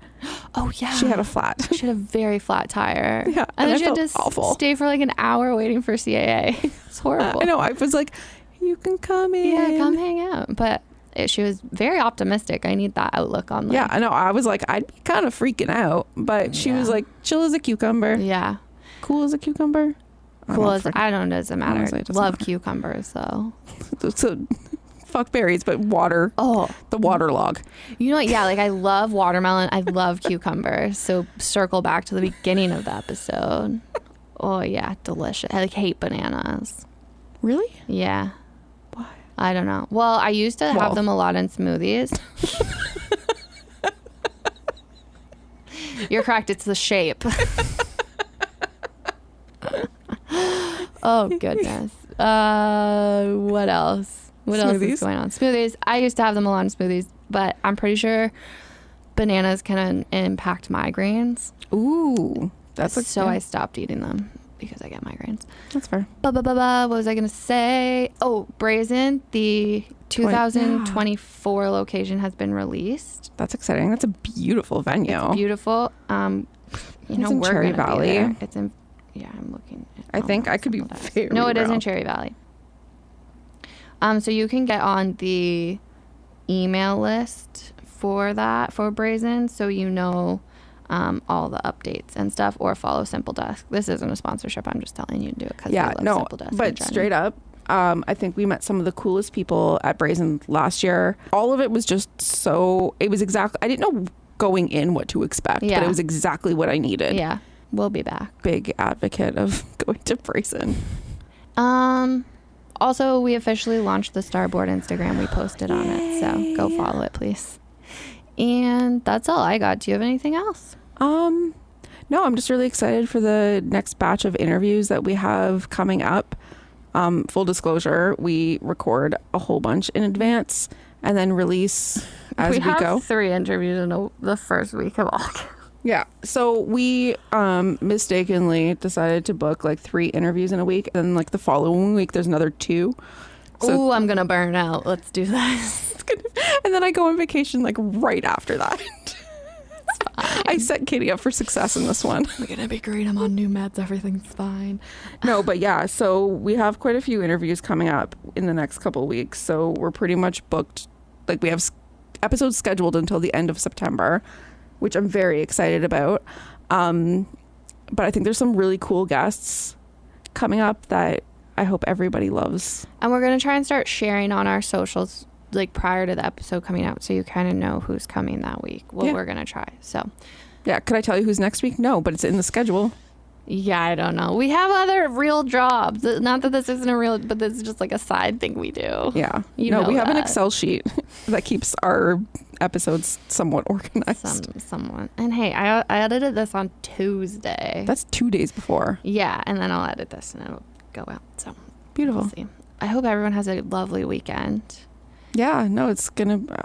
Oh yeah.
She had a flat.
She had a very flat tire.
Yeah,
And then
I
she had
felt
to
awful.
stay for like an hour waiting for CAA. It's horrible.
I know. I was like, you can come in.
Yeah, come hang out. But she was very optimistic. I need that outlook on life.
Yeah, I know. I was like, I'd be kind of freaking out, but she was like, chill as a cucumber.
Yeah.
Cool as a cucumber.
Cool as, I don't know, doesn't matter.
Honestly, it doesn't
Love
matter.
cucumbers though.
So, fuck berries, but water.
Oh,
The waterlog.
you know what? Yeah, like I love watermelon. I love cucumbers. So circle back to the beginning of the episode. Oh yeah, delicious. I like hate bananas.
Really?
Yeah.
Why?
I don't know. Well, I used to have them a lot in smoothies. You're correct. It's the shape. Oh, goodness. What else? What else is going on? Smoothies. I used to have them a lot in smoothies, but I'm pretty sure bananas can impact migraines.
Ooh.
I stopped eating them because I get migraines.
That's fair.
What was I going to say? Oh, Brazen, the 2024 location has been released.
That's exciting. That's a beautiful venue.
It's beautiful.
It's in
we're
Cherry
gonna
Valley.
be there. It's in, yeah, I'm looking.
I think I could be very
No, it is
wrong.
in Cherry Valley. So you can get on the email list for Brazen, so you know all the updates and stuff, or follow Simple Desk. This isn't a sponsorship. I'm just telling you to do it because Simple Desk.
But straight up, I think we met some of the coolest people at Brazen last year. All of it was just it was exactly, I didn't know going in what to expect, but it was exactly what I needed.
Yeah, we'll be back.
Big advocate of going to Brazen.
Also, we officially launched the Starboard Instagram. We posted on it, so go follow it, please. And that's all I got. Do you have anything else?
No, I'm just really excited for the next batch of interviews that we have coming up. Full disclosure, we record a whole bunch in advance and then release as we go.
We have 3 interviews in the first week of August.
Yeah. So we mistakenly decided to book like 3 interviews in a week. And then like the following week, there's another 2.
So, I'm going to burn out. Let's do this.
And then I go on vacation like right after that. I set Katie up for success in this one.
We're going to be great. I'm on new meds. Everything's fine.
No, but yeah. So we have quite a few interviews coming up in the next couple of weeks. So we're pretty much booked. Like we have episodes scheduled until the end of September, which I'm very excited about. But I think there's some really cool guests coming up that I hope everybody loves.
And we're going to try and start sharing on our socials like prior to the episode coming out, so you kind of know who's coming that week. We're going to try. So
yeah, could I tell you who's next week? No, but it's in the schedule.
Yeah, I don't know. We have other real jobs. Not that this isn't a real, but this is just like a side thing we do.
Yeah.
We
have an Excel sheet that keeps our episodes somewhat organized.
Somewhat. And hey, I edited this on Tuesday.
That's 2 days before.
Yeah, and then I'll edit this and it'll go out. So
beautiful.
We'll see. I hope everyone has a lovely weekend.
Yeah, no,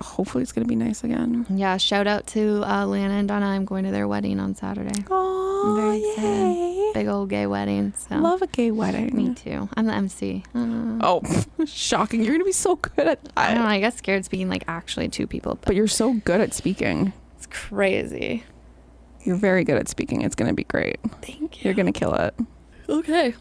hopefully it's gonna be nice again.
Yeah, shout out to Lana and Donna. I'm going to their wedding on Saturday.
Oh,
I'm very excited. Big old gay wedding. So.
Love a gay wedding.
Me too. I'm the MC.
Oh, shocking. You're gonna be so good at that.
I don't know, I get scared speaking like actually 2 people.
But you're so good at speaking.
It's crazy.
You're very good at speaking. It's gonna be great.
Thank you.
You're gonna kill it.
Okay.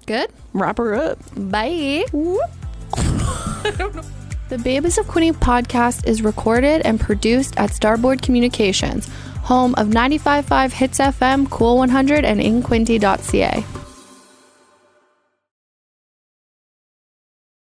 Good?
Wrap her up.
Bye. I don't know. The Babies of Quinny podcast is recorded and produced at Starboard Communications, home of 95.5 Hits FM, Cool 100, and InQuinty.ca.